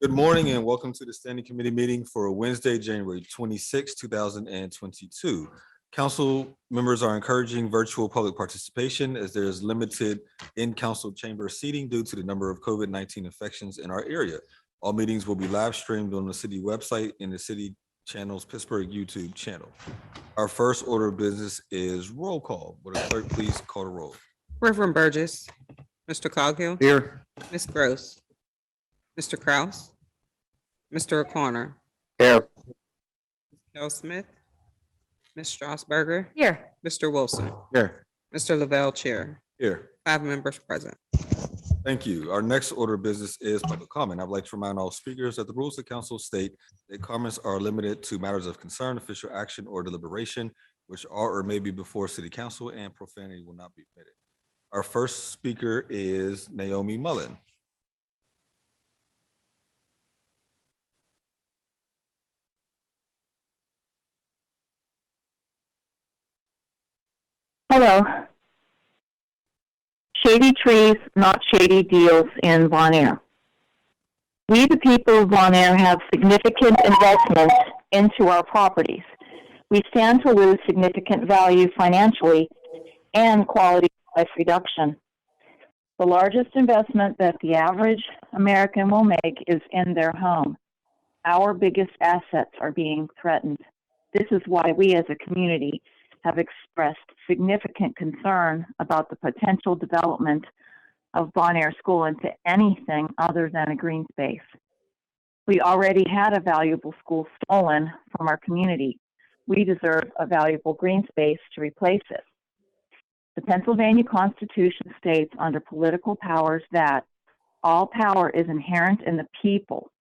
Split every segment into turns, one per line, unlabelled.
Good morning and welcome to the Standing Committee meeting for Wednesday, January 26, 2022. Council members are encouraging virtual public participation as there is limited in-council chamber seating due to the number of COVID-19 infections in our area. All meetings will be live streamed on the city website and the city channel's Pittsburgh YouTube channel. Our first order of business is roll call. Would the clerk please call the roll?
Reverend Burgess, Mr. Coghill,
Here.
Ms. Gross, Mr. Kraus, Mr. O'Connor,
Here.
Ms. Smith, Ms. Strasburger,
Here.
Mr. Wilson,
Here.
Mr. Lavelle, Chair.
Here.
5 members present.
Thank you. Our next order of business is public comment. I'd like to remind all speakers that the rules of council state that comments are limited to matters of concern, official action, or deliberation, which are or may be before city council, and profanity will not be permitted. Our first speaker is Naomi Mullen.
Hello. Shady trees, not shady deals in Bon Air. We, the people of Bon Air, have significant investments into our properties. We stand to lose significant value financially and quality of life reduction. The largest investment that the average American will make is in their home. Our biggest assets are being threatened. This is why we as a community have expressed significant concern about the potential development of Bon Air School into anything other than a green space. We already had a valuable school stolen from our community. We deserve a valuable green space to replace it. The Pennsylvania Constitution states under political powers that all power is inherent in the people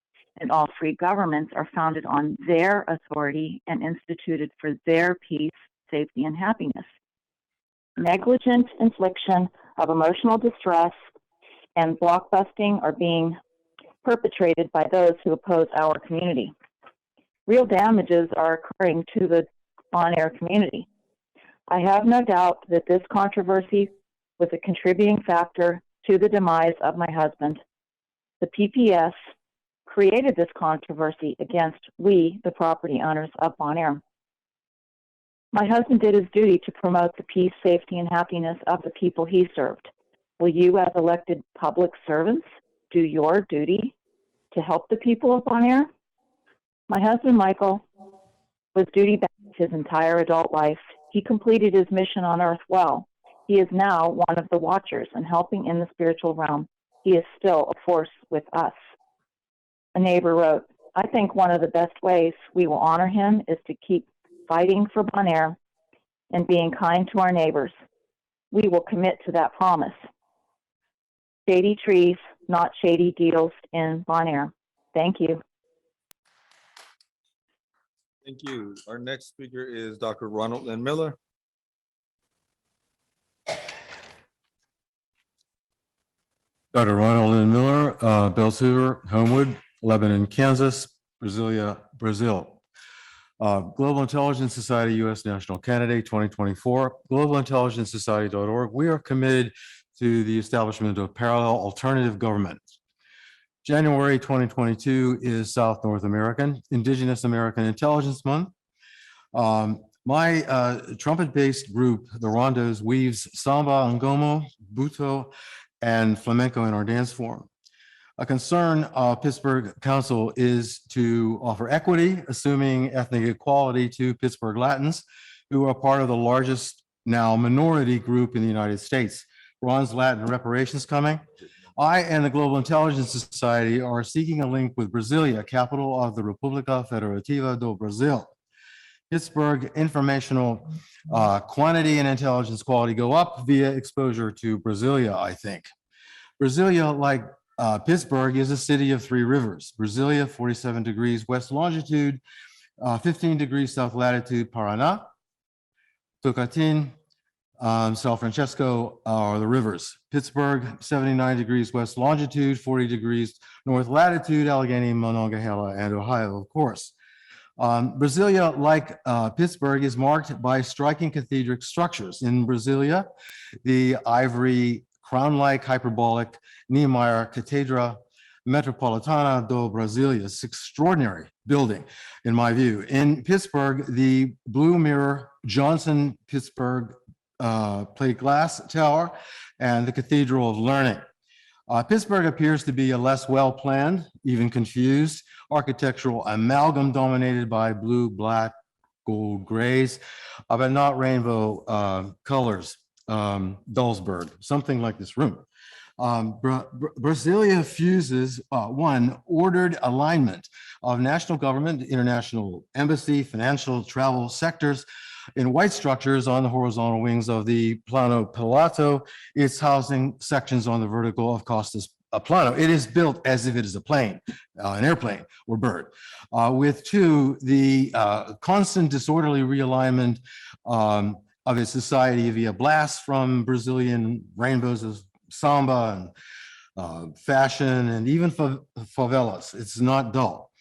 and all free governments are founded on their authority and instituted for their peace, safety, and happiness. Negligent infliction of emotional distress and blockbusting are being perpetrated by those who oppose our community. Real damages are occurring to the Bon Air community. I have no doubt that this controversy was a contributing factor to the demise of my husband. The PPS created this controversy against we, the property owners of Bon Air. My husband did his duty to promote the peace, safety, and happiness of the people he served. Will you, as elected public servants, do your duty to help the people of Bon Air? My husband, Michael, was duty-bound his entire adult life. He completed his mission on earth well. He is now one of the watchers and helping in the spiritual realm. He is still a force with us. A neighbor wrote, I think one of the best ways we will honor him is to keep fighting for Bon Air and being kind to our neighbors. We will commit to that promise. Shady trees, not shady deals in Bon Air. Thank you.
Thank you. Our next speaker is Dr. Ronald Lynn Miller.
Dr. Ronald Lynn Miller, Bells Hoover, Homewood, Lebanon, Kansas, Brasilia, Brazil. Global Intelligence Society, U.S. National Candidate 2024, globalintelligencesociety.org. We are committed to the establishment of parallel alternative governments. January 2022 is South North American, Indigenous American Intelligence Month. My trumpet-based group, the Rondos, weaves samba, ngomo, buto, and flamenco in our dance form. A concern of Pittsburgh Council is to offer equity, assuming ethnic equality to Pittsburgh Latins, who are part of the largest now minority group in the United States. Ron's Latin reparations coming. I and the Global Intelligence Society are seeking a link with Brasilia, capital of the República Federativa do Brasil. Pittsburgh informational quantity and intelligence quality go up via exposure to Brasilia, I think. Brasilia, like Pittsburgh, is a city of 3 rivers. Brasilia, 47 degrees west longitude, 15 degrees south latitude, Paraná. Tocantins, São Francisco are the rivers. Pittsburgh, 79 degrees west longitude, 40 degrees north latitude, Allegheny, Monongahela, and Ohio, of course. Brasilia, like Pittsburgh, is marked by striking cathedral structures. In Brasilia, the ivory crown-like hyperbolic Niemeyer Cathedra, Metropolitana do Brasilia. It's extraordinary building, in my view. In Pittsburgh, the Blue Mirror Johnson Pittsburgh plate glass tower and the Cathedral of Learning. Pittsburgh appears to be a less well-planned, even confused, architectural amalgam dominated by blue, black, gold, grays, but not rainbow colors. Dullsburg, something like this room. Brasilia fuses one, ordered alignment of national government, international embassy, financial travel sectors in white structures on the horizontal wings of the Plano Pilato. Its housing sections on the vertical of Costas Plano. It is built as if it is a plane, an airplane or bird, with two, the constant disorderly realignment of its society via blasts from Brazilian rainbows of samba and fashion and even favelas. It's not dull.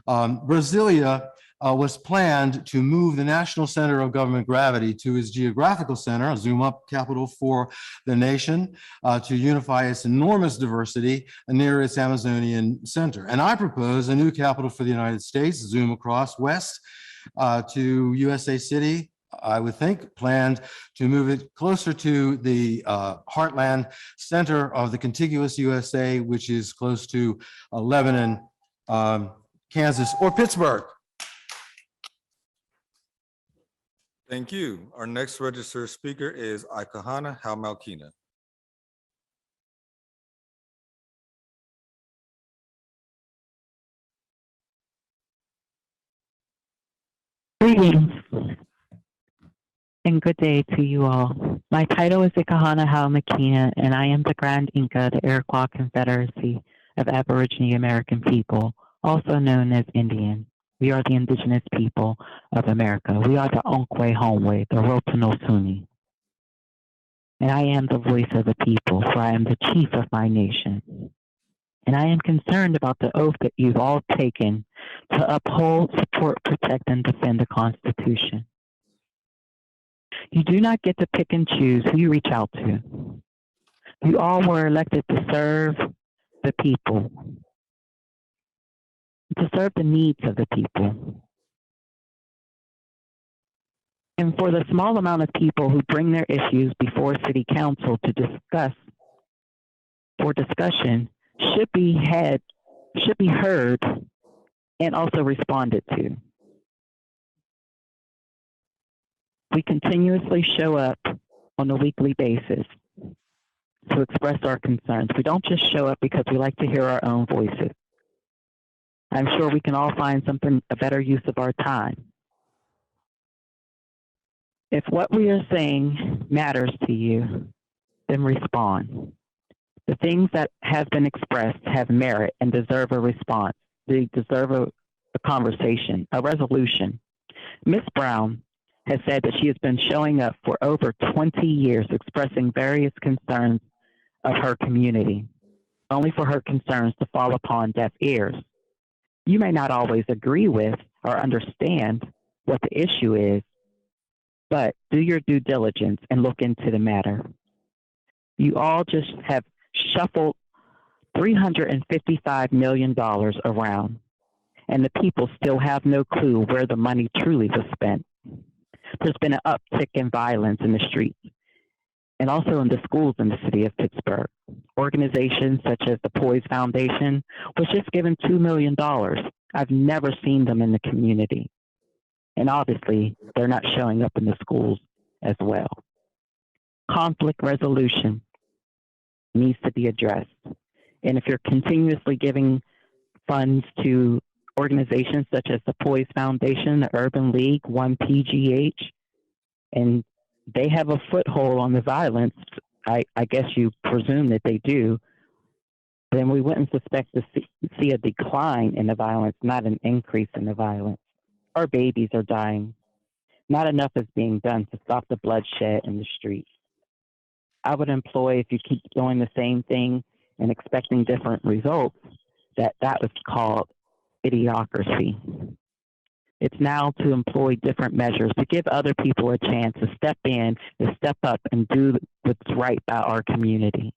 Brasilia was planned to move the national center of government gravity to its geographical center, a zoom up capital for the nation, to unify its enormous diversity near its Amazonian center. And I propose a new capital for the United States, zoom across west to USA City, I would think, planned to move it closer to the heartland center of the contiguous USA, which is close to Lebanon, Kansas, or Pittsburgh.
Thank you. Our next registered speaker is Aikahana Halmalkina.
Greetings and good day to you all. My title is Ikahana Halmakina, and I am the Grand Inca, the Iroquois Confederacy of Aboriginal American People, also known as Indian. We are the indigenous people of America. We are the Onkwe Homwe, the Rotonosuni. And I am the voice of the people, for I am the chief of my nation. And I am concerned about the oath that you've all taken to uphold, support, protect, and defend the Constitution. You do not get to pick and choose who you reach out to. You all were elected to serve the people, to serve the needs of the people. And for the small amount of people who bring their issues before City Council to discuss for discussion should be heard and also responded to. We continuously show up on a weekly basis to express our concerns. We don't just show up because we like to hear our own voices. I'm sure we can all find a better use of our time. If what we are saying matters to you, then respond. The things that have been expressed have merit and deserve a response. They deserve a conversation, a resolution. Ms. Brown has said that she has been showing up for over 20 years expressing various concerns of her community, only for her concerns to fall upon deaf ears. You may not always agree with or understand what the issue is, but do your due diligence and look into the matter. You all just have shuffled $355 million around, and the people still have no clue where the money truly was spent. There's been an uptick in violence in the streets and also in the schools in the city of Pittsburgh. Organizations such as the Poise Foundation was just given $2 million. I've never seen them in the community. And obviously, they're not showing up in the schools as well. Conflict resolution needs to be addressed. And if you're continuously giving funds to organizations such as the Poise Foundation, the Urban League, 1PGH, and they have a foothold on the violence, I guess you presume that they do, then we wouldn't suspect to see a decline in the violence, not an increase in the violence. Our babies are dying. Not enough is being done to stop the bloodshed in the streets. I would employ, if you keep doing the same thing and expecting different results, that was called idiocracy. It's now to employ different measures to give other people a chance to step in, to step up and do what's right by our community.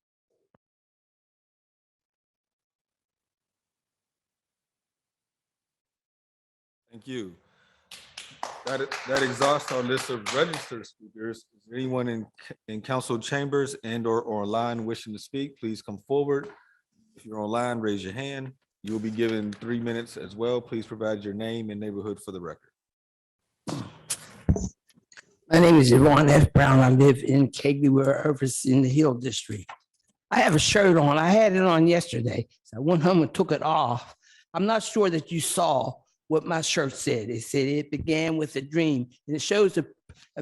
Thank you. That exhausts our list of registered speakers. Is there anyone in council chambers and or online wishing to speak? Please come forward. If you're online, raise your hand. You will be given 3 minutes as well. Please provide your name and neighborhood for the record.
My name is Yvonne F. Brown. I live in Kegley, in the Hill District. I have a shirt on. I had it on yesterday. So I went home and took it off. I'm not sure that you saw what my shirt said. It said it began with a dream, and it shows a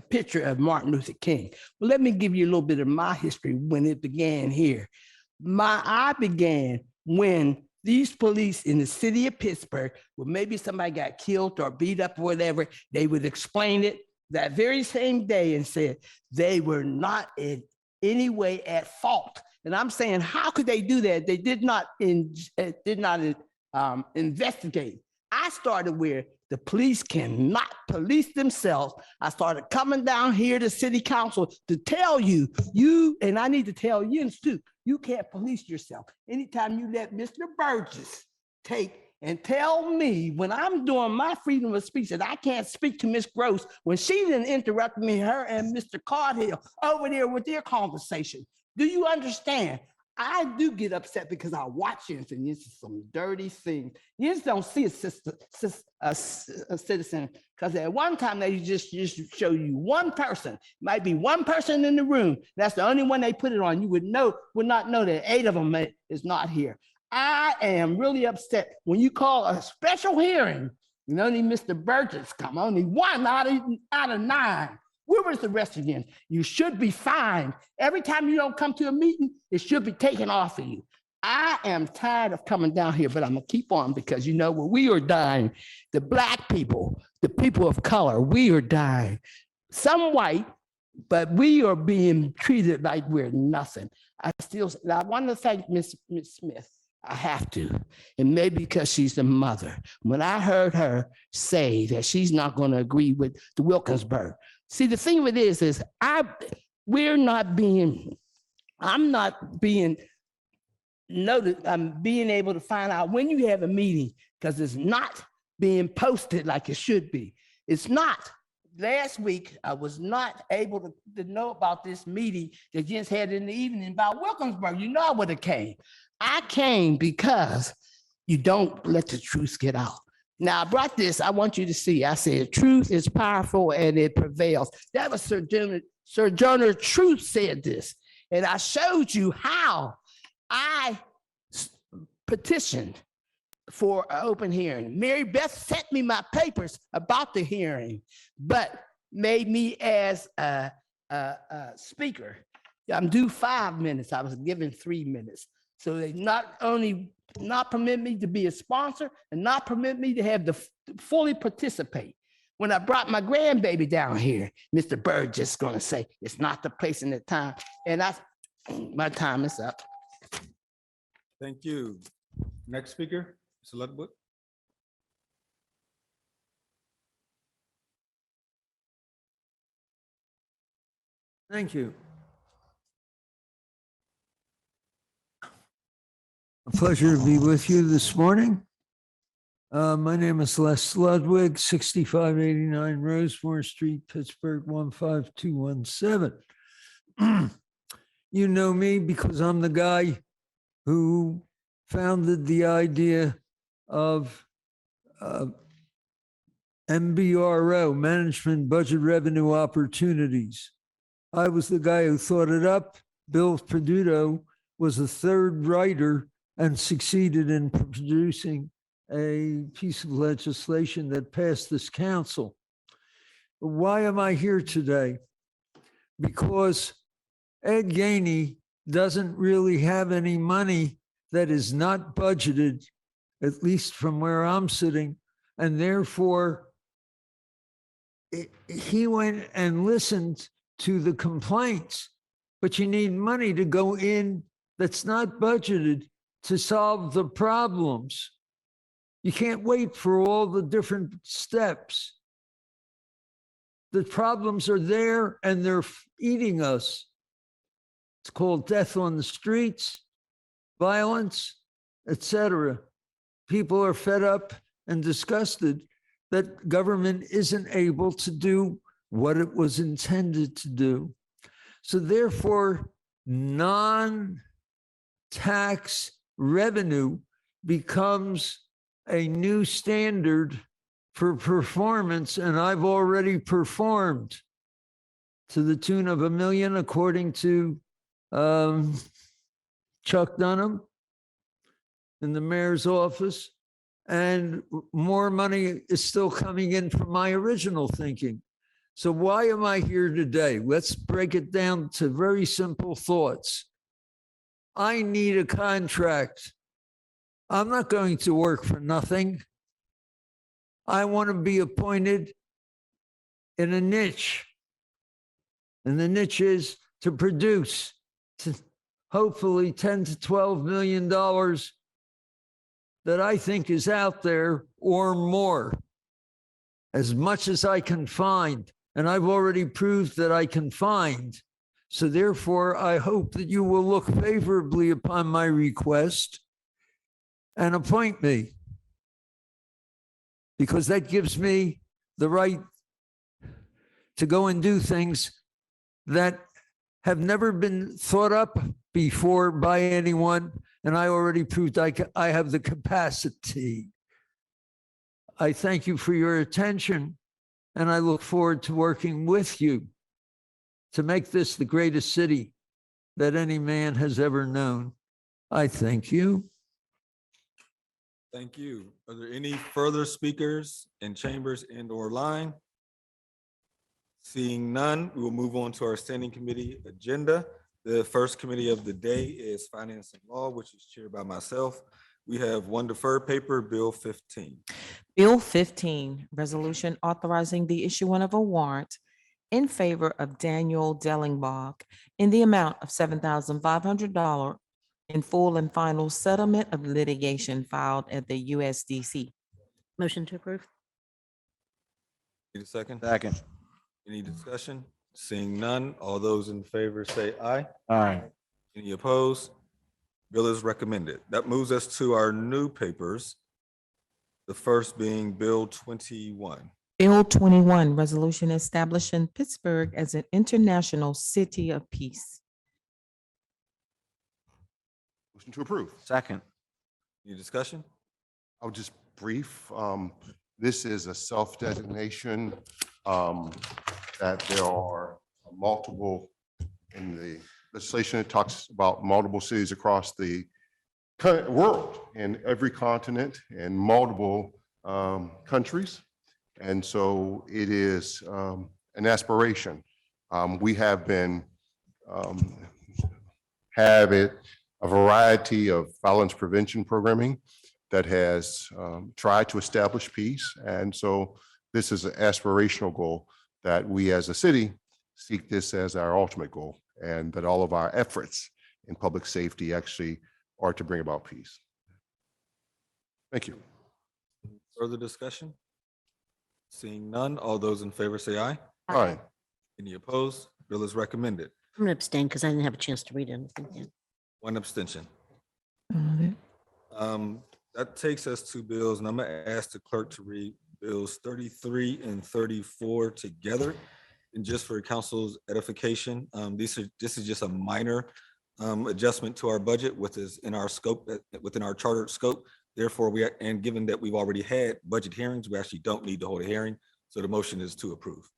picture of Martin Luther King. Well, let me give you a little bit of my history when it began here. I began when these police in the city of Pittsburgh, where maybe somebody got killed or beat up or whatever, they would explain it that very same day and said they were not in any way at fault. And I'm saying, how could they do that? They did not investigate. I started where the police cannot police themselves. I started coming down here to city council to tell you, and I need to tell you too, you can't police yourself. Anytime you let Mr. Burgess take and tell me when I'm doing my freedom of speech that I can't speak to Ms. Gross when she didn't interrupt me, her and Mr. Cardhill over there with their conversation. Do you understand? I do get upset because I watch it and this is some dirty thing. You just don't see a citizen because at one time they just show you one person, might be one person in the room. That's the only one they put it on. You would not know that 8 of them is not here. I am really upset when you call a special hearing and only Mr. Burgess come, only 1 out of 9. Where was the rest of you? You should be fined. Every time you don't come to a meeting, it should be taken off of you. I am tired of coming down here, but I'm gonna keep on because you know what, we are dying. The Black people, the people of color, we are dying. Some white, but we are being treated like we're nothing. I want to thank Miss Smith. I have to, and maybe because she's the mother. When I heard her say that she's not going to agree with the Wilkinsburg. See, the thing with this is I'm not being noted. I'm being able to find out when you have a meeting because it's not being posted like it should be. It's not. Last week, I was not able to know about this meeting that just had in the evening about Wilkinsburg. You know I would have came. I came because you don't let the truth get out. Now, I brought this, I want you to see. I said, truth is powerful and it prevails. That was Sojourner Truth said this. And I showed you how I petitioned for an open hearing. Mary Beth sent me my papers about the hearing, but made me as a speaker. I'm due 5 minutes. I was given 3 minutes. So they not only not permit me to be a sponsor and not permit me to have to fully participate. When I brought my grandbaby down here, Mr. Bird just gonna say, it's not the place and the time. And my time is up.
Thank you. Next speaker, Mr. Ludwig.
Thank you. A pleasure to be with you this morning. My name is Les Ludwig, 6589 Rosemore Street, Pittsburgh, 15217. You know me because I'm the guy who founded the idea of MBRO, Management Budget Revenue Opportunities. I was the guy who thought it up. Bill Peduto was the third writer and succeeded in producing a piece of legislation that passed this council. Why am I here today? Because Ed Gainey doesn't really have any money that is not budgeted, at least from where I'm sitting, and therefore he went and listened to the complaints, but you need money to go in that's not budgeted to solve the problems. You can't wait for all the different steps. The problems are there and they're eating us. It's called death on the streets, violence, etc. People are fed up and disgusted that government isn't able to do what it was intended to do. So therefore, non-tax revenue becomes a new standard for performance, and I've already performed to the tune of $1 million, according to Chuck Dunham in the mayor's office, and more money is still coming in from my original thinking. So why am I here today? Let's break it down to very simple thoughts. I need a contract. I'm not going to work for nothing. I want to be appointed in a niche. And the niche is to produce hopefully $10 to $12 million that I think is out there or more, as much as I can find. And I've already proved that I can find. So therefore, I hope that you will look favorably upon my request and appoint me, because that gives me the right to go and do things that have never been thought up before by anyone, and I already proved I have the capacity. I thank you for your attention, and I look forward to working with you to make this the greatest city that any man has ever known. I thank you.
Thank you. Are there any further speakers in chambers and or line? Seeing none, we will move on to our standing committee agenda. The first committee of the day is Finance and Law, which is chaired by myself. We have one deferred paper, Bill 15.
Bill 15, resolution authorizing the issuance of a warrant in favor of Daniel Dellingbach in the amount of $7,500 in full and final settlement of litigation filed at the USDC.
Motion to approve.
Need a second?
Second.
Any discussion? Seeing none, all those in favor say aye.
Aye.
Any opposed? Bill is recommended. That moves us to our new papers. The first being Bill 21.
Bill 21, resolution establishing Pittsburgh as an international city of peace.
Motion to approve.
Second.
Any discussion?
I'll just brief. This is a self-designation that there are multiple in the legislation. It talks about multiple cities across the world, in every continent and multiple countries. And so it is an aspiration. We have been have it a variety of violence prevention programming that has tried to establish peace. And so this is an aspirational goal that we as a city seek this as our ultimate goal, and that all of our efforts in public safety actually are to bring about peace. Thank you.
Further discussion? Seeing none, all those in favor say aye.
Aye.
Any opposed? Bill is recommended.
I'm gonna abstain because I didn't have a chance to read anything yet.
One abstention.
Uh,
That takes us to bills, and I'm gonna ask the clerk to read bills 33 and 34 together. And just for council's edification, this is just a minor adjustment to our budget, which is in our scope, within our chartered scope. Therefore, and given that we've already had budget hearings, we actually don't need to hold a hearing. So the motion is to approve.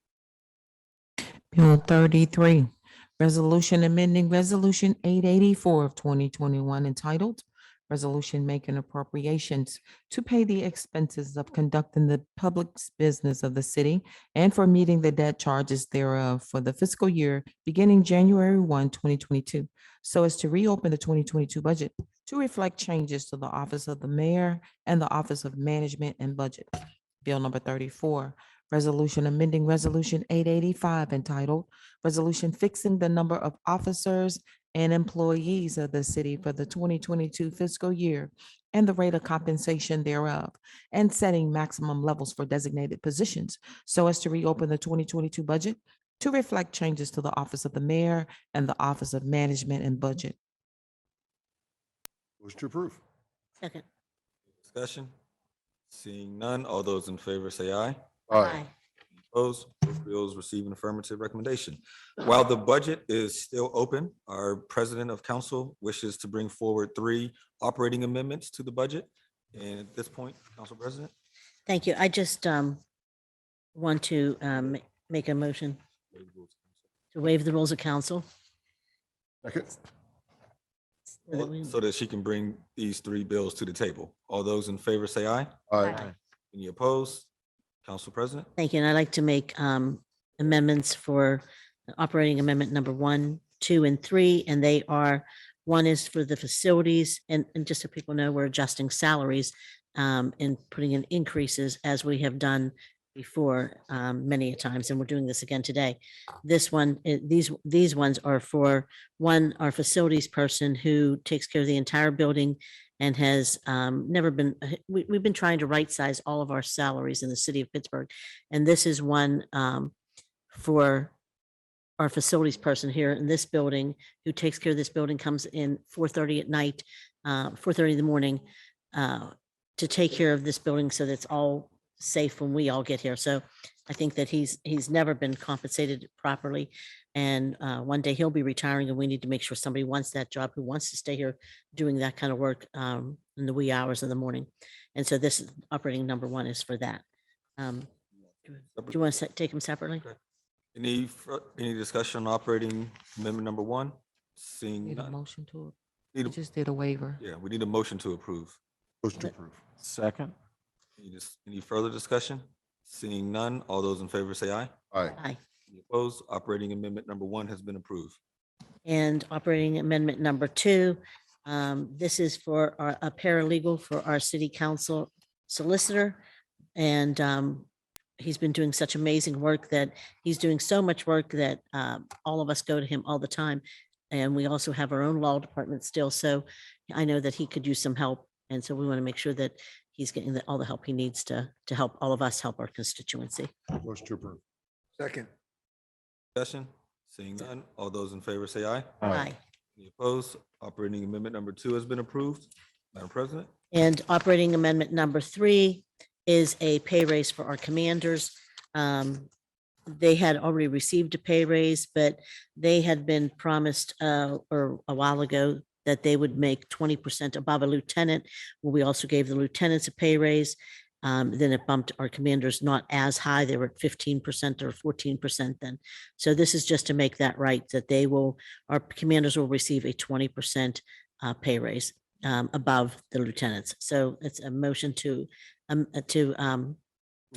Bill 33, resolution amending resolution 884 of 2021 entitled Resolution Making Appropriations to pay the expenses of conducting the public business of the city and for meeting the debt charges thereof for the fiscal year beginning January 1, 2022, so as to reopen the 2022 budget to reflect changes to the office of the mayor and the office of management and budget. Bill number 34, resolution amending resolution 885 entitled Resolution Fixing the Number of Officers and Employees of the city for the 2022 fiscal year and the rate of compensation thereof, and setting maximum levels for designated positions so as to reopen the 2022 budget to reflect changes to the office of the mayor and the office of management and budget.
Motion to approve.
Second.
Discussion? Seeing none, all those in favor say aye.
Aye.
Opposed? Both bills receive an affirmative recommendation. While the budget is still open, our president of council wishes to bring forward 3 operating amendments to the budget. And at this point, Council President.
Thank you. I just want to make a motion to waive the rules of council.
Second.
so that we-
So that she can bring these 3 bills to the table. All those in favor say aye.
Aye.
Any opposed? Council President.
Thank you. And I'd like to make amendments for operating amendment number 1, 2, and 3. And they are, one is for the facilities, and just so people know, we're adjusting salaries and putting in increases as we have done before many a times, and we're doing this again today. This one, these ones are for, one, our facilities person who takes care of the entire building and has never been, we've been trying to right size all of our salaries in the city of Pittsburgh. And this is one for our facilities person here in this building who takes care of this building, comes in 4:30 at night, 4:30 in the morning to take care of this building so that it's all safe when we all get here. So I think that he's never been compensated properly. And one day he'll be retiring, and we need to make sure somebody wants that job, who wants to stay here doing that kind of work in the wee hours of the morning. And so this is operating number 1 is for that. Do you want to take them separately?
Okay. Any discussion on operating amendment number 1? Seeing
Need a
none.
motion to,
Need
we
a-
just did a waiver.
Yeah, we need a motion to approve.
Motion to approve.
Second.
Any further discussion? Seeing none, all those in favor say aye.
Aye.
Aye.
Any opposed? Operating amendment number 1 has been approved.
And operating amendment number 2, this is for a paralegal for our city council solicitor. And he's been doing such amazing work that he's doing so much work that all of us go to him all the time. And we also have our own law department still. So I know that he could use some help. And so we want to make sure that he's getting all the help he needs to help all of us help our constituency.
Motion to approve.
Second.
Discussion? Seeing none, all those in favor say aye.
Aye.
Any opposed? Operating amendment number 2 has been approved. Madam President.
And operating amendment number 3 is a pay raise for our commanders. They had already received a pay raise, but they had been promised or a while ago that they would make 20% above a lieutenant. Well, we also gave the lieutenants a pay raise. Then it bumped our commanders not as high. They were at 15% or 14% then. So this is just to make that right, that our commanders will receive a 20% pay raise above the lieutenants. So it's a motion to
Motion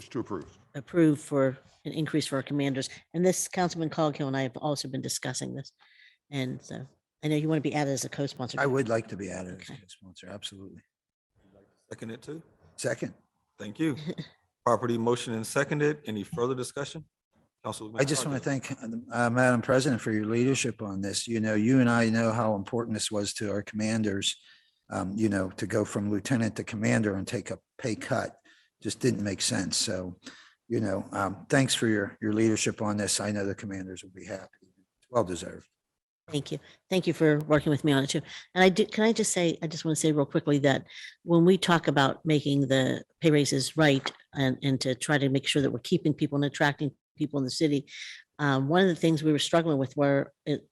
to approve.
approve for an increase for our commanders. And this, Councilman Coghill and I have also been discussing this. And so I know you want to be added as a co-sponsor.
I would like to be added as
Okay.
a sponsor, absolutely.
Second it too.
Second,
Thank you. Property motion and seconded. Any further discussion? Councilwoman
I just want to
Coghill.
thank Madam President for your leadership on this. You know, you and I know how important this was to our commanders. To go from lieutenant to commander and take a pay cut just didn't make sense. So, thanks for your leadership on this. I know the commanders will be happy. Well deserved.
Thank you. Thank you for working with me on it too. And I want to say real quickly that when we talk about making the pay raises right and to try to make sure that we're keeping people and attracting people in the city, one of the things we were struggling with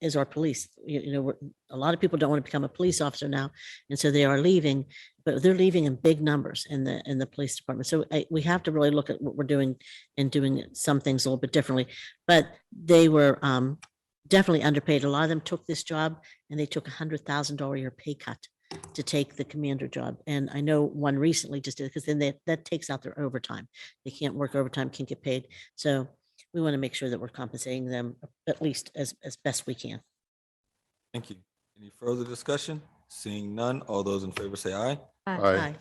is our police. A lot of people don't want to become a police officer now. And so they are leaving, but they're leaving in big numbers in the police department. So we have to really look at what we're doing and doing some things a little bit differently, but they were, definitely underpaid. A lot of them took this job and they took $100,000 a year pay cut to take the commander job. And I know one recently just did, because then that takes out their overtime. They can't work overtime, can't get paid. So we want to make sure that we're compensating them at least as best we can.
Thank you. Any further discussion? Seeing none, all those in favor say aye.
Aye.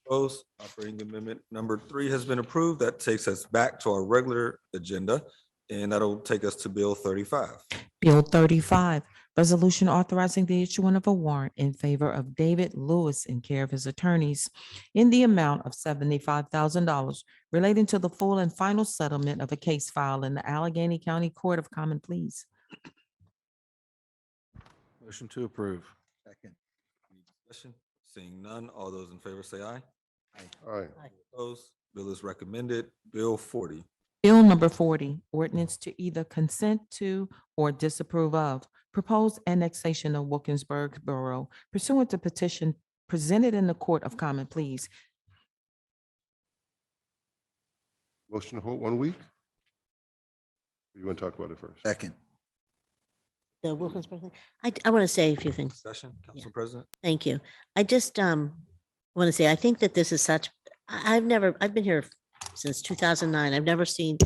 Opposed? Operating amendment number 3 has been approved. That takes us back to our regular agenda, and that'll take us to Bill 35.
Bill 35, resolution authorizing the issuing of a warrant in favor of David Lewis in care of his attorneys in the amount of $75,000 relating to the full and final settlement of a case filed in the Allegheny County Court of Common Pleas.
Motion to approve.
Second,
Any discussion? Seeing none, all those in favor say aye.
Aye.
Opposed? Bill is recommended. Bill 40.
Bill number 40, ordinance to either consent to or disapprove of proposed annexation of Wilkinsburg Borough pursuant to petition presented in the Court of Common Pleas.
Motion to hold 1 week? You want to talk about it first?
Second.
The Wilkinsburg thing. I want to say a few things.
Discussion, Council President?
Thank you. I just want to say, I think that this is such, I've been here since 2009. I've never seen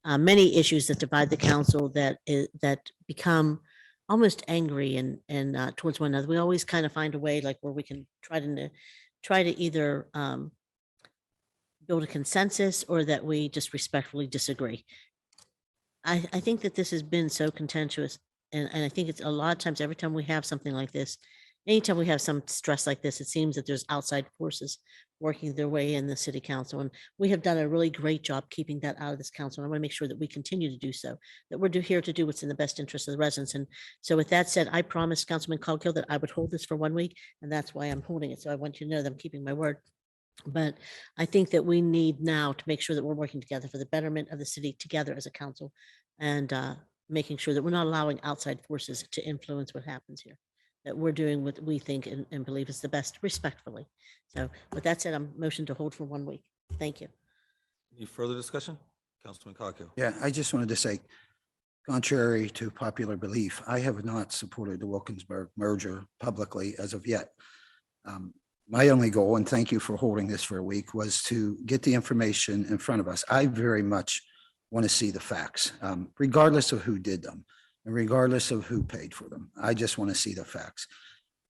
many issues that divide the council that become almost angry and towards one another. We always kind of find a way like where we can try to either build a consensus or that we just respectfully disagree. I think that this has been so contentious. And I think it's a lot of times, every time we have something like this, anytime we have some stress like this, it seems that there's outside forces working their way in the city council. And we have done a really great job keeping that out of this council. And I want to make sure that we continue to do so, that we're here to do what's in the best interest of the residents. And so with that said, I promised Councilman Coghill that I would hold this for 1 week, and that's why I'm holding it. So I want you to know that I'm keeping my word. But I think that we need now to make sure that we're working together for the betterment of the city together as a council, and making sure that we're not allowing outside forces to influence what happens here, that we're doing what we think and believe is the best respectfully. So with that said, I'm motion to hold for 1 week. Thank you.
Any further discussion? Councilman Coghill?
Yeah, I just wanted to say, contrary to popular belief, I have not supported the Wilkinsburg merger publicly as of yet. My only goal, and thank you for holding this for a week, was to get the information in front of us. I very much want to see the facts, regardless of who did them and regardless of who paid for them. I just want to see the facts.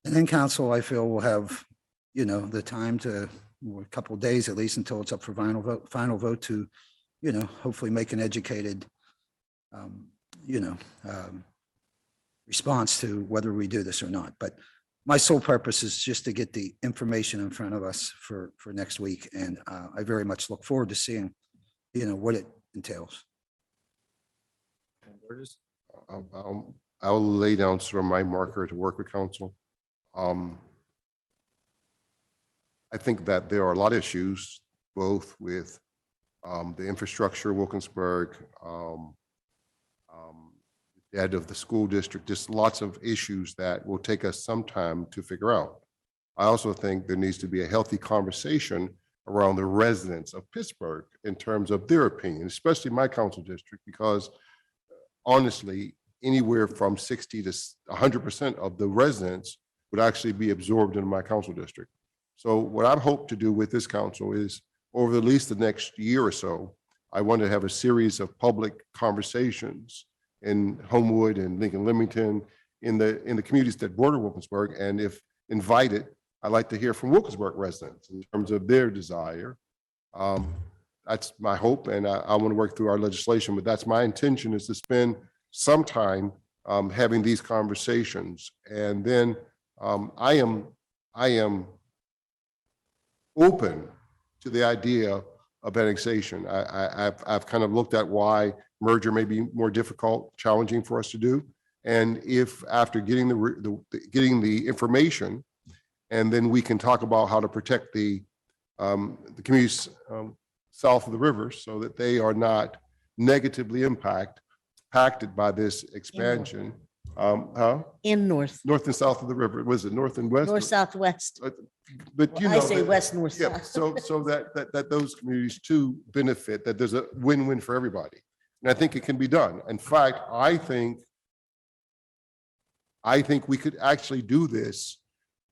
And then council, I feel, will have, the time to, a couple of days at least, until it's up for final vote to, hopefully make an educated, response to whether we do this or not. But my sole purpose is just to get the information in front of us for next week. And I very much look forward to seeing, what it entails.
Burgess?
I'll lay down sort of my marker to work with council. I think that there are a lot of issues, both with the infrastructure, Wilkinsburg, debt of the school district, just lots of issues that will take us some time to figure out. I also think there needs to be a healthy conversation around the residents of Pittsburgh in terms of their opinion, especially my council district, because honestly, anywhere from 60 to 100% of the residents would actually be absorbed in my council district. So what I hope to do with this council is, over at least the next year or so, I want to have a series of public conversations in Homewood and Lincoln Leamington, in the communities that border Wilkinsburg. And if invited, I'd like to hear from Wilkinsburg residents in terms of their desire. That's my hope, and I want to work through our legislation, but that's my intention, is to spend some time having these conversations. And then I am open to the idea of annexation. I've kind of looked at why merger may be more difficult, challenging for us to do. And if after getting the information, and then we can talk about how to protect the communities south of the river so that they are not negatively impacted by this expansion.
In north,
North and south of the river. Was it north and west?
north, southwest.
But
I say west, north,
yeah,
south.
so that those communities too benefit, that there's a win-win for everybody. And I think it can be done. In fact, I think we could actually do this,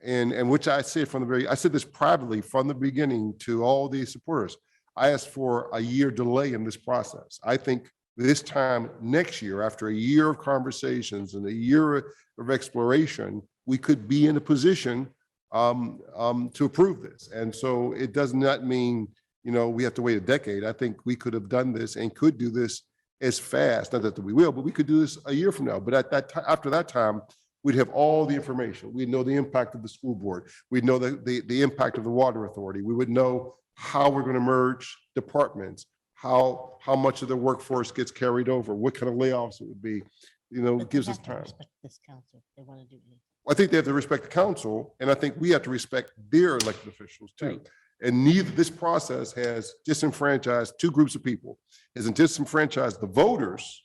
and which I said I said this privately from the beginning to all the supporters. I asked for a year delay in this process. I think this time next year, after a year of conversations and a year of exploration, we could be in a position to approve this. And so it does not mean, we have to wait a decade. I think we could have done this and could do this as fast, not that we will, but we could do this a year from now. But at that time, after that time, we'd have all the information. We'd know the impact of the school board. We'd know the impact of the water authority. We would know how we're going to merge departments, how much of the workforce gets carried over, what kind of layoffs it would be,
But
gives
they
us
have to
time.
respect this council if they want to do anything.
I think they have to respect the council, and I think we have to respect their elected officials too.
Right.
And neither, this process has disenfranchised two groups of people. It has disenfranchised the voters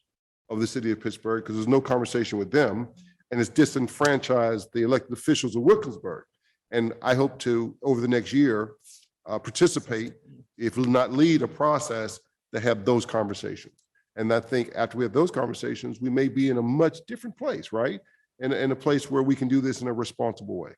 of the city of Pittsburgh because there's no conversation with them, and it's disenfranchised the elected officials of Wilkinsburg. And I hope to, over the next year, participate, if not lead a process to have those conversations. And I think after we have those conversations, we may be in a much different place, right? In a place where we can do this in a responsible way.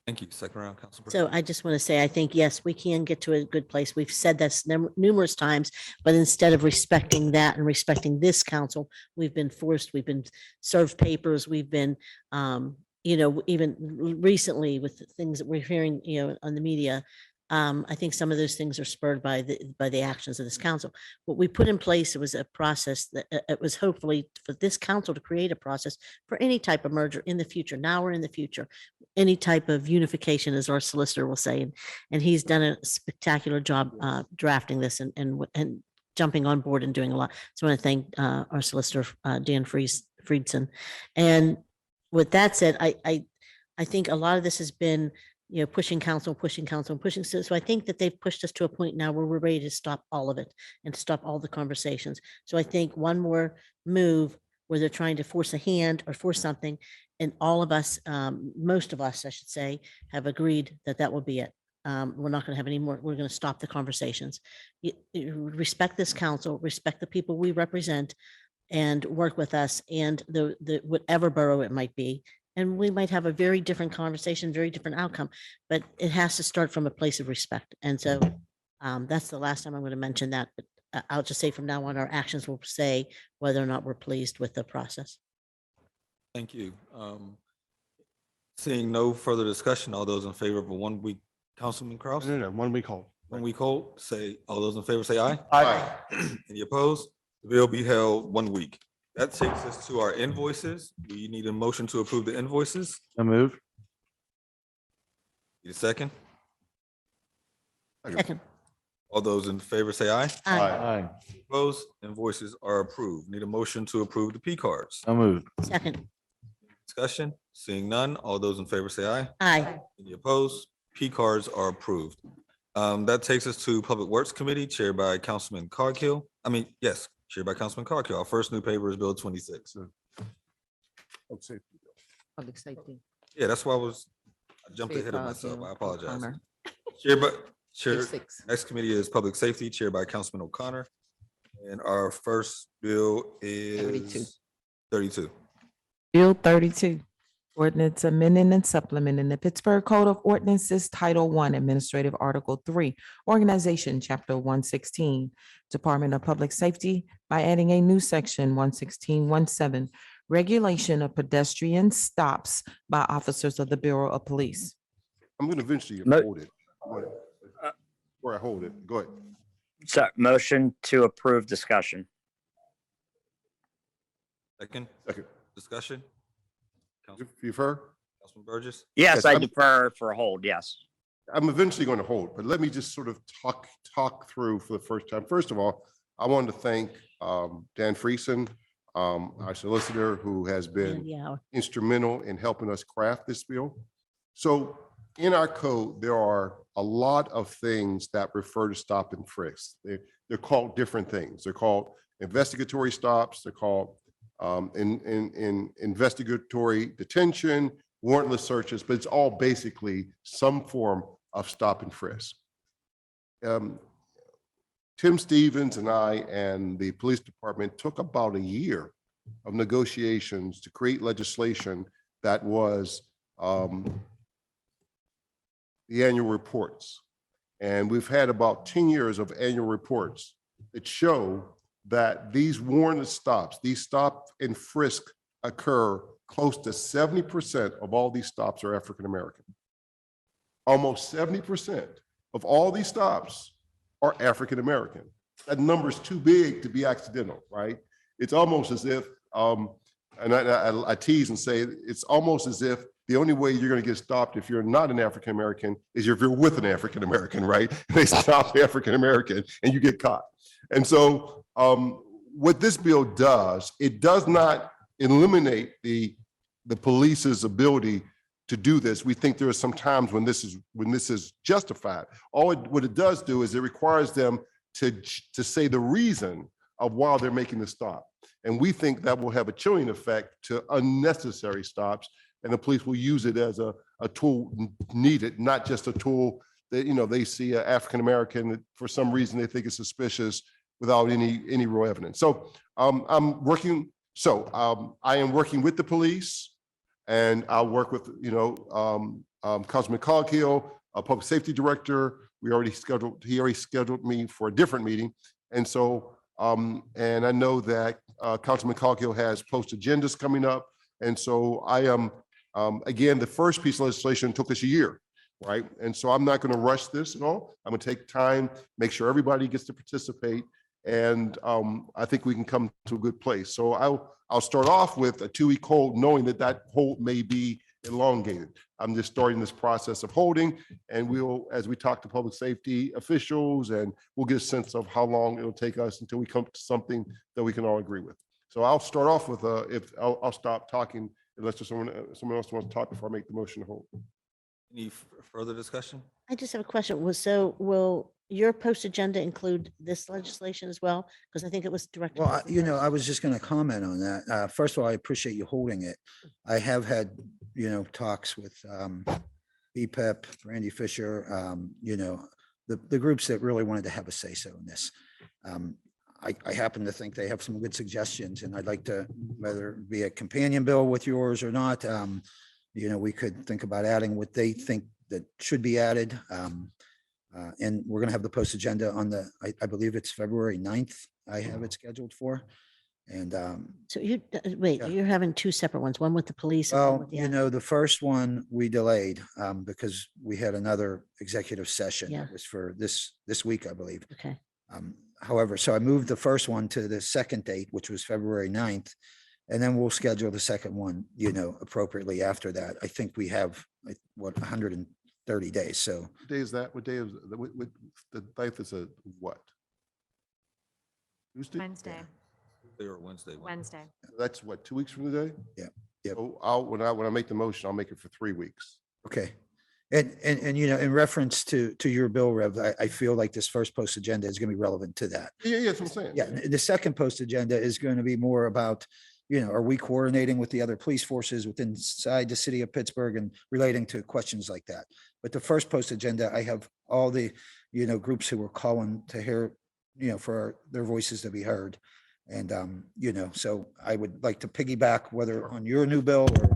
Thank you. Second round, Council.
So I just want to say, I think, yes, we can get to a good place. We've said this numerous times, but instead of respecting that and respecting this council, we've been forced, we've been served papers, we've been, even recently with the things that we're hearing, on the media. I think some of those things are spurred by the actions of this council. What we put in place, it was a process that it was hopefully for this council to create a process for any type of merger in the future, now or in the future, any type of unification, as our solicitor will say. And he's done a spectacular job drafting this and jumping on board and doing a lot. So I want to thank our solicitor, Dan Friedson. And with that said, I think a lot of this has been, pushing council. So I think that they've pushed us to a point now where we're ready to stop all of it and to stop all the conversations. So I think one more move where they're trying to force a hand or force something, and all of us, most of us, I should say, have agreed that that will be it. We're not going to have any more. We're going to stop the conversations. Respect this council, respect the people we represent, and work with us and the whatever borough it might be. And we might have a very different conversation, very different outcome, but it has to start from a place of respect. And so that's the last time I'm going to mention that. But I'll just say from now on, our actions will say whether or not we're pleased with the process.
Thank you. Seeing no further discussion, all those in favor of a 1 week, Councilman Kraus?
No, 1 week hold.
1 week hold, all those in favor say aye.
Aye.
Any opposed? The bill be held 1 week. That takes us to our invoices. We need a motion to approve the invoices.
I move.
Need a second?
Second.
All those in favor say aye.
Aye.
Aye.
Opposed? Invoices are approved. Need a motion to approve the P cards.
I move.
Second.
Discussion? Seeing none. All those in favor say aye.
Aye.
Any opposed? P cards are approved. That takes us to Public Works Committee chaired by Councilman Coghill. Chaired by Councilman Coghill. Our first new paper is Bill 26.
Public safety.
Yeah, that's why I jumped ahead of myself. I apologize.
O'Connor.
Chair,
Six.
next committee is Public Safety chaired by Councilman O'Connor. And our first bill is 32.
Bill 32, ordinance amending and supplementing the Pittsburgh Code of Ordinances, Title I, Administrative Article 3, Organization, Chapter 116, Department of Public Safety by adding a new section 116.17, Regulation of Pedestrian Stops by Officers of the Bureau of Police.
I'm going to eventually
Mo-
hold it. Where I hold it. Go ahead.
So motion to approve discussion.
Second,
Second.
discussion.
You've heard?
Councilman Burgess.
Yes,
Yes,
I
I'm-
defer for a hold, yes.
I'm eventually going to hold, but let me just sort of talk through for the first time. First of all, I wanted to thank Dan Friesen, our solicitor, who has been
Yeah.
instrumental in helping us craft this bill. So in our code, there are a lot of things that refer to stop and frisk. They're called different things. They're called investigatory stops. They're called in investigatory detention, warrantless searches, but it's all basically some form of stop and frisk. Tim Stevens and I and the police department took about a year of negotiations to create legislation that was the annual reports. And we've had about 10 years of annual reports that show that these warrantless stops, these stop and frisk occur close to 70% of all these stops are African-American. Almost 70% of all these stops are African-American. That number is too big to be accidental, right? It's almost as if, and I tease and say, it's almost as if the only way you're going to get stopped if you're not an African-American is if you're with an African-American, right? They stop the African-American and you get caught. And so what this bill does, it does not eliminate the police's ability to do this. We think there are some times when this is justified. What it does do is it requires them to say the reason of why they're making the stop. And we think that will have a chilling effect to unnecessary stops, and the police will use it as a tool needed, not just a tool that, they see an African-American that for some reason they think is suspicious without any real evidence. So I am working with the police, and I'll work with, Councilman Coghill, a public safety director. He already scheduled me for a different meeting. And so, and I know that Councilman Coghill has post agendas coming up. And so I am, again, the first piece of legislation took us a year, right? And so I'm not going to rush this at all. I'm going to take time, make sure everybody gets to participate. And I think we can come to a good place. So I'll start off with a 2-week hold, knowing that hold may be elongated. I'm just starting this process of holding, and we'll, as we talk to public safety officials, and we'll get a sense of how long it'll take us until we come to something that we can all agree with. So I'll start off with I'll stop talking unless there's someone else wants to talk before I make the motion to hold.
Any further discussion?
I just have a question. Will your post agenda include this legislation as well? Because I think it was directed.
Well, I was just going to comment on that. First of all, I appreciate you holding it. I have had, talks with BPEP, Randy Fisher, the groups that really wanted to have a say-so in this. I happen to think they have some good suggestions, and I'd like to, whether it be a companion bill with yours or not, we could think about adding what they think that should be added. And we're going to have the post agenda on I believe it's February 9th. I have it scheduled for. And
So you're having two separate ones, one with the police. And one
well,
with the
the first one we delayed because we had another executive session.
Yeah.
It was for this week, I believe.
Okay.
However, so I moved the first one to the second date, which was February 9th. And then we'll schedule the second one, appropriately after that. I think we have 130 days. So
What day is that? What day is the 9th is a what? Tuesday?
Wednesday.
Tuesday or Wednesday?
Wednesday.
That's what, 2 weeks from today?
Yeah. Yep.
So when I make the motion, I'll make it for 3 weeks.
okay. And in reference to your bill, Rev, I feel like this first post agenda is going to be relevant to that.
Yeah, that's what I'm saying.
Yeah, the second post agenda is going to be more about, are we coordinating with the other police forces within inside the city of Pittsburgh and relating to questions like that. But the first post agenda, I have all the, groups who are calling to hear, for their voices to be heard. And, so I would like to piggyback whether on your new bill or,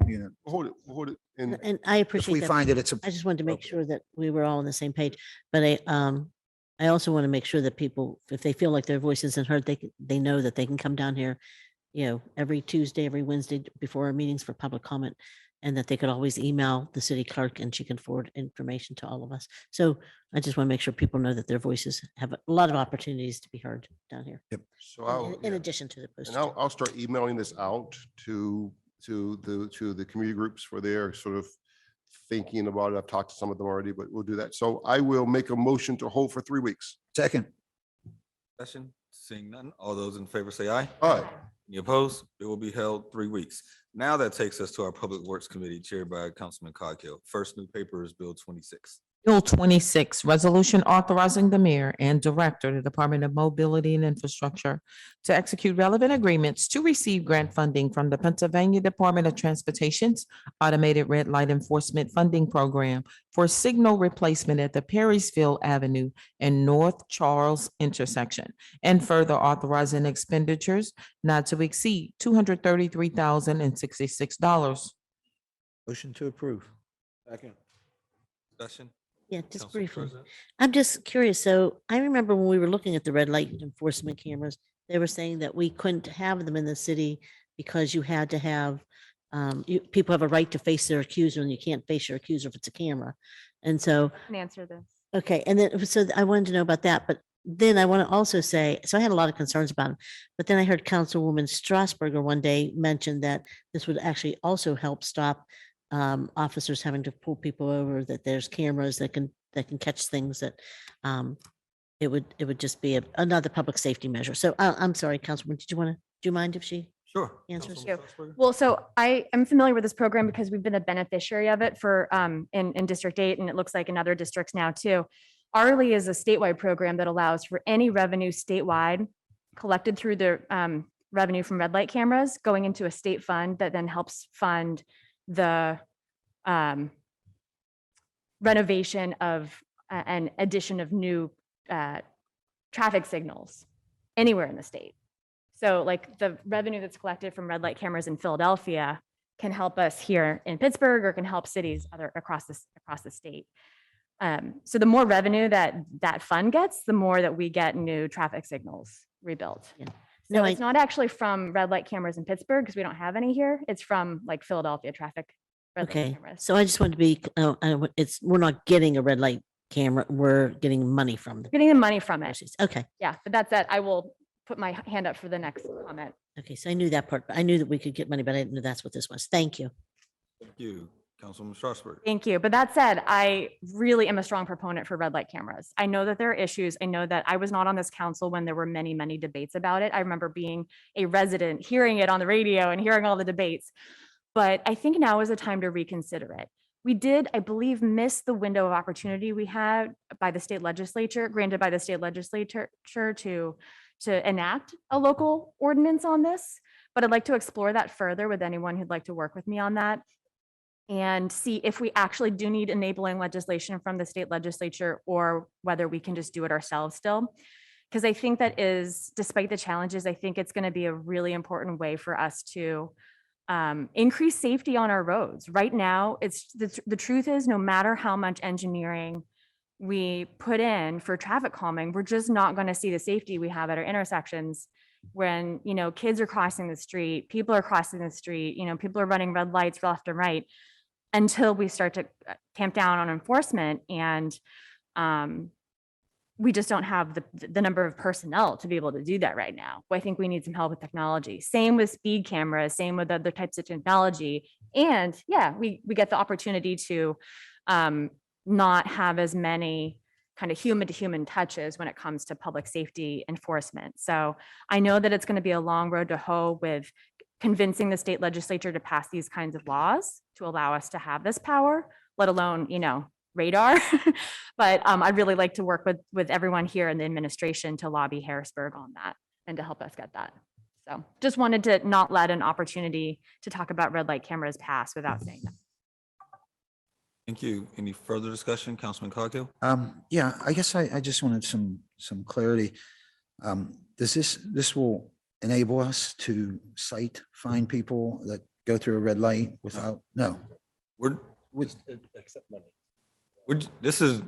Hold it. And
And I
if
appreciate
we
that.
find it, it's.
I just wanted to make sure that we were all on the same page, but I also want to make sure that people, if they feel like their voice isn't heard, they know that they can come down here, every Tuesday, every Wednesday before our meetings for public comment, and that they could always email the city clerk and she can forward information to all of us. So I just want to make sure people know that their voices have a lot of opportunities to be heard down here.
so
In addition to the post.
And I'll start emailing this out to the community groups for their sort of thinking about it. I've talked to some of them already, but we'll do that. So I will make a motion to hold for 3 weeks.
Second.
Discussion? Seeing none. All those in favor say aye.
All right.
Any opposed? It will be held 3 weeks. Now that takes us to our Public Works Committee chaired by Councilman Coghill. First new paper is Bill 26.
Bill 26, resolution authorizing the mayor and director of the Department of Mobility and Infrastructure to execute relevant agreements to receive grant funding from the Pennsylvania Department of Transportation's Automated Red Light Enforcement Funding Program for signal replacement at the Perrysville Avenue and North Charles intersection, and further authorizing expenditures not to exceed $233,066.
Motion to approve.
Second. Discussion?
Yeah, just
Council
briefly.
President?
I'm just curious. So I remember when we were looking at the red light enforcement cameras, they were saying that we couldn't have them in the city because you had to have, people have a right to face their accuser and you can't face your accuser if it's a camera. And so,
I can answer this.
okay. And then, so I wanted to know about that, but then I want to also say, so I had a lot of concerns about them, but then I heard Councilwoman Strasburger one day mention that this would actually also help stop officers having to pull people over, that there's cameras that can catch things, that it would just be another public safety measure. So I'm sorry, Councilwoman, do you mind if she?
Sure.
Answers.
Councilwoman Strasburger?
Well, so I am familiar with this program because we've been a beneficiary of it for in District 8, and it looks like in other districts now too. ARLI is a statewide program that allows for any revenue statewide collected through the revenue from red light cameras going into a state fund that then helps fund the renovation of and addition of new traffic signals anywhere in the state. So like the revenue that's collected from red light cameras in Philadelphia can help us here in Pittsburgh or can help cities across the state. So the more revenue that fund gets, the more that we get new traffic signals rebuilt.
Yeah.
So
No,
it's not actually from red light cameras in Pittsburgh because we don't have any here. It's from like Philadelphia traffic. Red light
Okay,
cameras.
so I just want to be, we're not getting a red light camera, we're getting money from them.
Getting the money from it.
Okay,
Yeah, but that's it. I will put my hand up for the next comment.
okay, so I knew that part, but I knew that we could get money, but I didn't know that's what this was. Thank you.
Thank you. Councilwoman Strasburger.
Thank you. But that said, I really am a strong proponent for red light cameras. I know that there are issues. I know that I was not on this council when there were many, many debates about it. I remember being a resident, hearing it on the radio and hearing all the debates. But I think now is the time to reconsider it. We did, I believe, miss the window of opportunity we had by the state legislature, granted by the state legislature to enact a local ordinance on this. But I'd like to explore that further with anyone who'd like to work with me on that and see if we actually do need enabling legislation from the state legislature or whether we can just do it ourselves still. Because I think that is, despite the challenges, I think it's going to be a really important way for us to increase safety on our roads. Right now, it's the truth is no matter how much engineering we put in for traffic calming, we're just not going to see the safety we have at our intersections when, you know, kids are crossing the street, people are crossing the street, you know, people are running red lights left and right until we start to tamp down on enforcement. And we just don't have the number of personnel to be able to do that right now. I think we need some help with technology. Same with speed cameras, same with other types of technology. And yeah, we get the opportunity to not have as many kind of human to human touches when it comes to public safety enforcement. So I know that it's going to be a long road to hoe with convincing the state legislature to pass these kinds of laws to allow us to have this power, let alone, you know, radar. But I'd really like to work with everyone here in the administration to lobby Harrisburg on that and to help us get that. So just wanted to not let an opportunity to talk about red light cameras pass without saying that.
Thank you. Any further discussion? Councilman Coghill?
Yeah, I guess I just wanted some clarity. Does this will enable us to fine people that go through a red light without, no?
We're, this is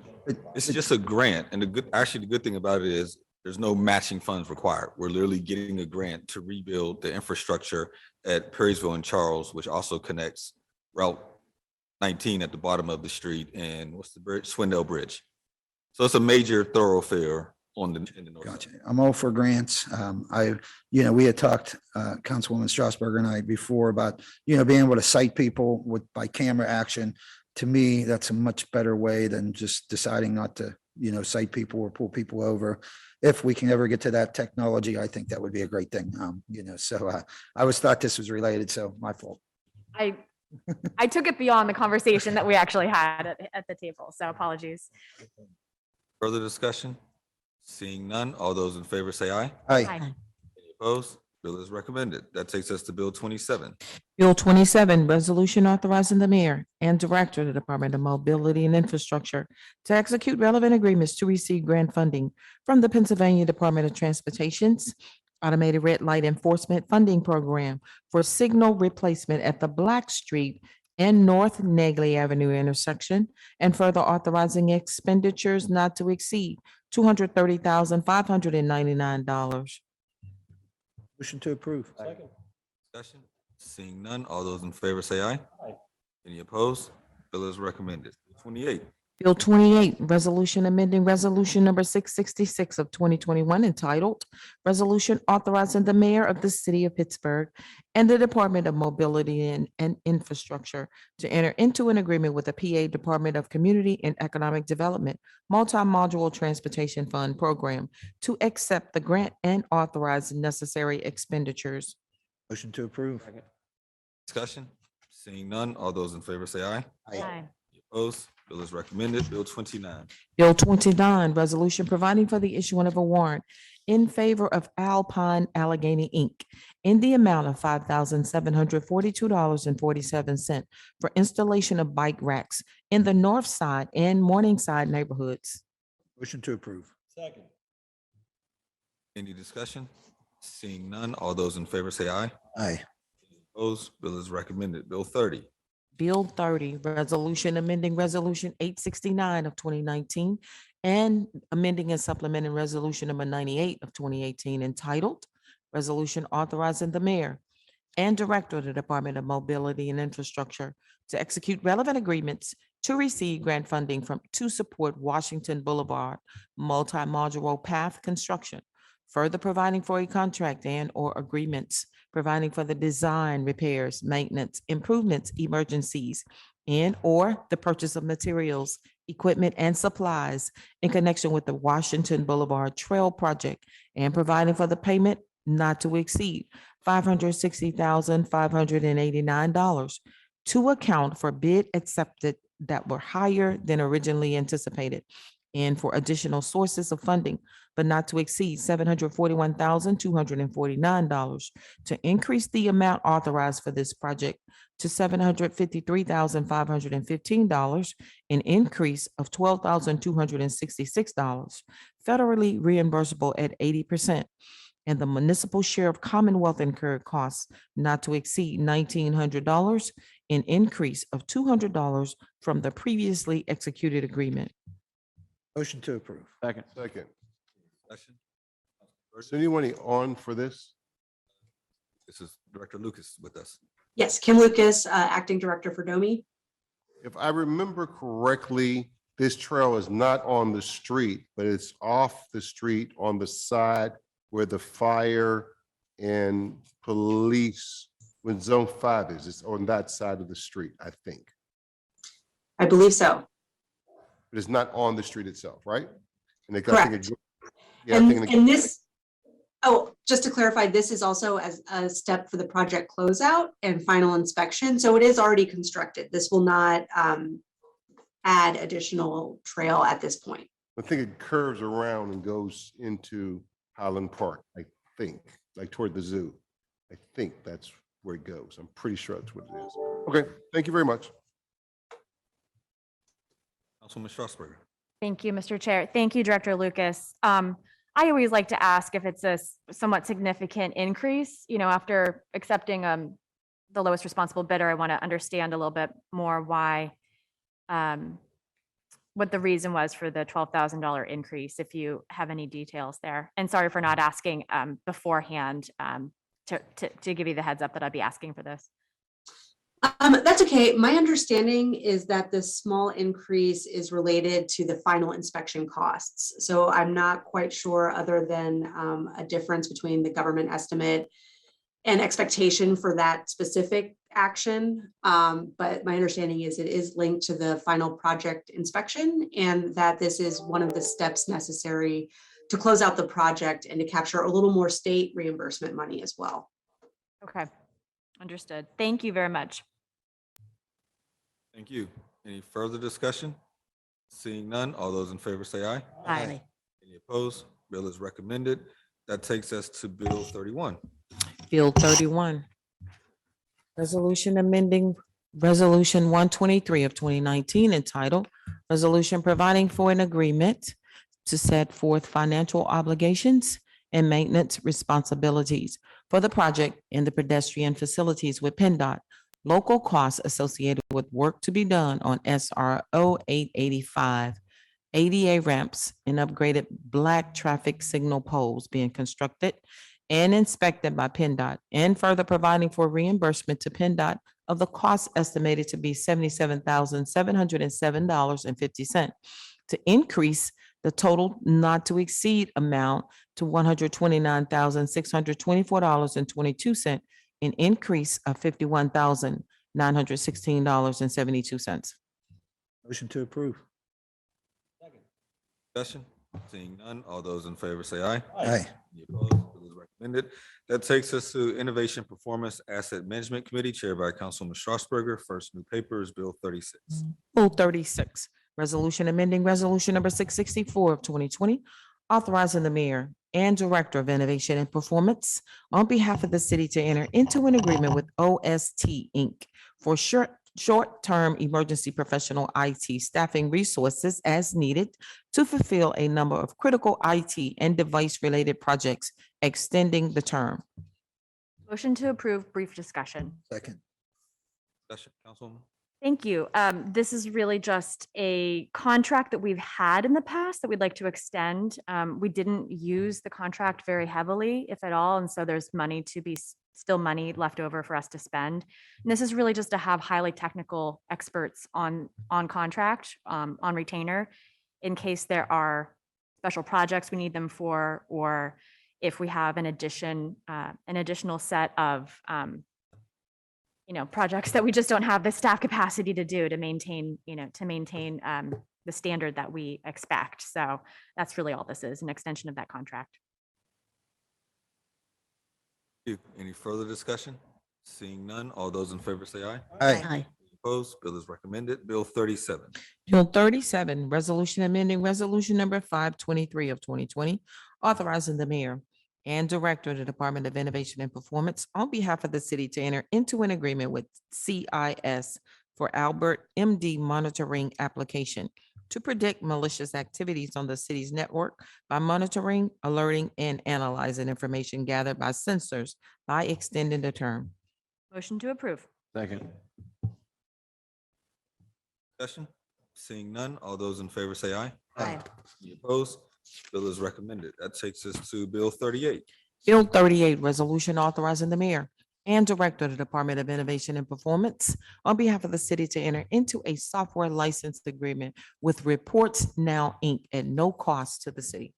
just a grant, and the good thing about it is there's no matching funds required. We're literally getting a grant to rebuild the infrastructure at Perrysville and Charles, which also connects Route 19 at the bottom of the street and what's the bridge? Swindell Bridge. So it's a major thoroughfare in the north.
Gotcha. I'm all for grants. We had talked, Councilwoman Strasburger and I before about, being able to cite people by camera action. To me, that's a much better way than just deciding not to, cite people or pull people over. If we can ever get to that technology, I think that would be a great thing. So I always thought this was related, so my fault.
I took it beyond the conversation that we actually had at the table, so apologies.
Further discussion? Seeing none, all those in favor say aye.
Aye.
Aye.
Any opposed? Bill is recommended. That takes us to Bill 27.
Bill 27, resolution authorizing the mayor and director of the Department of Mobility and Infrastructure to execute relevant agreements to receive grant funding from the Pennsylvania Department of Transportation's Automated Red Light Enforcement Funding Program for signal replacement at the Black Street and North Negley Avenue intersection, and further authorizing expenditures not to exceed $230,599.
Motion to approve.
Discussion? Seeing none, all those in favor say aye. Aye. Any opposed? Bill is recommended. 28.
Bill 28, resolution amending resolution number 666 of 2021 entitled Resolution Authorizing the Mayor of the City of Pittsburgh and the Department of Mobility and Infrastructure to enter into an agreement with the PA Department of Community and Economic Development Multi-Module Transportation Fund Program to accept the grant and authorize necessary expenditures.
Motion to approve.
Discussion? Seeing none, all those in favor say aye.
Aye.
Aye.
Any opposed? Bill is recommended. Bill 29.
Bill 29, resolution providing for the issuing of a warrant in favor of Alpine Allegheny Inc. in the amount of $5,742.47 for installation of bike racks in the North Side and Morningside neighborhoods.
Motion to approve.
Any discussion? Seeing none, all those in favor say aye.
Aye.
Opposed? Bill is recommended. Bill 30.
Bill 30, resolution amending Resolution 869 of 2019 and amending and supplementing Resolution number 98 of 2018 entitled Resolution Authorizing the Mayor and Director of the Department of Mobility and Infrastructure to execute relevant agreements to receive grant funding to support Washington Boulevard multi-modular path construction, further providing for a contract and/or agreements providing for the design, repairs, maintenance, improvements, emergencies, and/or the purchase of materials, equipment, and supplies in connection with the Washington Boulevard Trail Project, and providing for the payment not to exceed $560,589 to account for bid accepted that were higher than originally anticipated, and for additional sources of funding, but not to exceed $741,249 to increase the amount authorized for this project to $753,515, an increase of $12,266, federally reimbursable at 80%, and the municipal share of Commonwealth incurred costs not to exceed $1,900, an increase of $200 from the previously executed agreement.
Motion to approve.
Second.
Discussion?
Is anyone on for this?
This is Director Lucas with us.
Yes, Kim Lucas, Acting Director for DOMI.
If I remember correctly, this trail is not on the street, but it's off the street on the side where the fire and police, when Zone 5 is, it's on that side of the street, I think.
I believe so.
But it's not on the street itself, right? And it- I think
Correct.
it- Yeah, I think it-
And this, just to clarify, this is also as a step for the project closeout and final inspection. So it is already constructed. This will not add additional trail at this point.
I think it curves around and goes into Highland Park, I think, like toward the zoo. I think that's where it goes. I'm pretty sure that's what it is. Okay, thank you very much.
Councilwoman Strasburger.
Thank you, Mr. Chair. Thank you, Director Lucas. I always like to ask if it's a somewhat significant increase, after accepting the lowest responsible bidder, I want to understand a little bit more why, what the reason was for the $12,000 increase, if you have any details there. And sorry for not asking beforehand to give you the heads up that I'd be asking for this.
That's okay. My understanding is that this small increase is related to the final inspection costs. So I'm not quite sure, other than a difference between the government estimate and expectation for that specific action. But my understanding is it is linked to the final project inspection, and that this is one of the steps necessary to close out the project and to capture a little more state reimbursement money as well.
Okay, understood. Thank you very much.
Thank you. Any further discussion? Seeing none, all those in favor say aye.
Aye.
Any opposed? Bill is recommended. That takes us to Bill 31.
Bill 31, resolution amending Resolution 123 of 2019 entitled Resolution Providing for an Agreement to Set Forth Financial Obligations and Maintenance Responsibilities for the project in the pedestrian facilities with PennDOT, local costs associated with work to be done on SRO 885, ADA ramps and upgraded black traffic signal poles being constructed and inspected by PennDOT, and further providing for reimbursement to PennDOT of the cost estimated to be $77,707.50 to increase the total not to exceed amount to $129,624.22, an increase of $51,916.72.
Motion to approve.
Discussion? Seeing none, all those in favor say aye.
Aye.
Any opposed? Bill is recommended. That takes us to Innovation Performance Asset Management Committee chaired by Councilman Strasburger. First new paper is Bill 36.
Bill 36, resolution amending resolution number 664 of 2020, authorizing the mayor and director of innovation and performance on behalf of the city to enter into an agreement with OST Inc. for short-term emergency professional IT staffing resources as needed to fulfill a number of critical IT and device-related projects extending the term.
Motion to approve, brief discussion.
Second.
Discussion, Councilwoman.
Thank you. This is really just a contract that we've had in the past that we'd like to extend. We didn't use the contract very heavily, if at all, and so there's money to be, still money left over for us to spend. And this is really just to have highly technical experts on contract, on retainer, in case there are special projects we need them for, or if we have an additional set of projects that we just don't have the staff capacity to do to maintain the standard that we expect. So that's really all this is, an extension of that contract.
Thank you. Any further discussion? Seeing none, all those in favor say aye.
Aye.
Opposed, bill is recommended. Bill 37.
Bill 37, resolution amending resolution number 523 of 2020, authorizing the mayor and director of the Department of Innovation and Performance on behalf of the city to enter into an agreement with CIS for Albert MD monitoring application to predict malicious activities on the city's network by monitoring, alerting, and analyzing information gathered by sensors by extending the term.
Motion to approve.
Second.
Discussion? Seeing none, all those in favor say aye.
Aye.
Any opposed? Bill is recommended. That takes us to Bill 38.
Bill 38, resolution authorizing the mayor and director of the Department of Innovation and Performance on behalf of the city to enter into a software license agreement with Reports Now, Inc. at no cost to the city.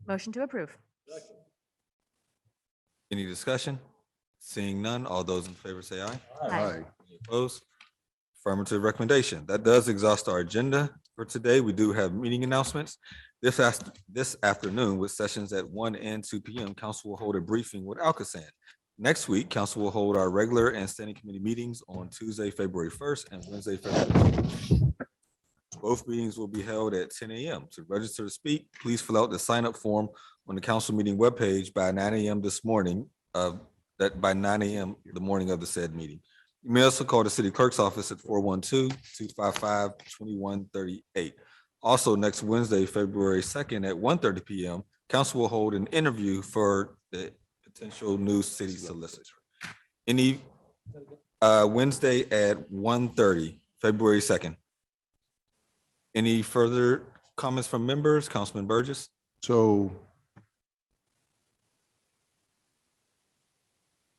Motion to approve.
Any discussion? Seeing none, all those in favor say aye.
Aye.
Any opposed? Affirmative recommendation. That does exhaust our agenda for today. We do have meeting announcements. This afternoon with sessions at 1 and 2 p.m., council will hold a briefing with Alcoasand. Next week, council will hold our regular and standing committee meetings on Tuesday, February 1st and Wednesday, February 2nd. Both meetings will be held at 10 a.m. To register to speak, please fill out the sign-up form on the council meeting webpage by 9 a.m. this morning, by 9 a.m. the morning of the said meeting. You may also call the city clerk's office at 412-255-2138. Also, next Wednesday, February 2nd at 1:30 p.m., council will hold an interview for the potential new city solicitor. Wednesday at 1:30, February 2nd. Any further comments from members? Councilman Burgess?
So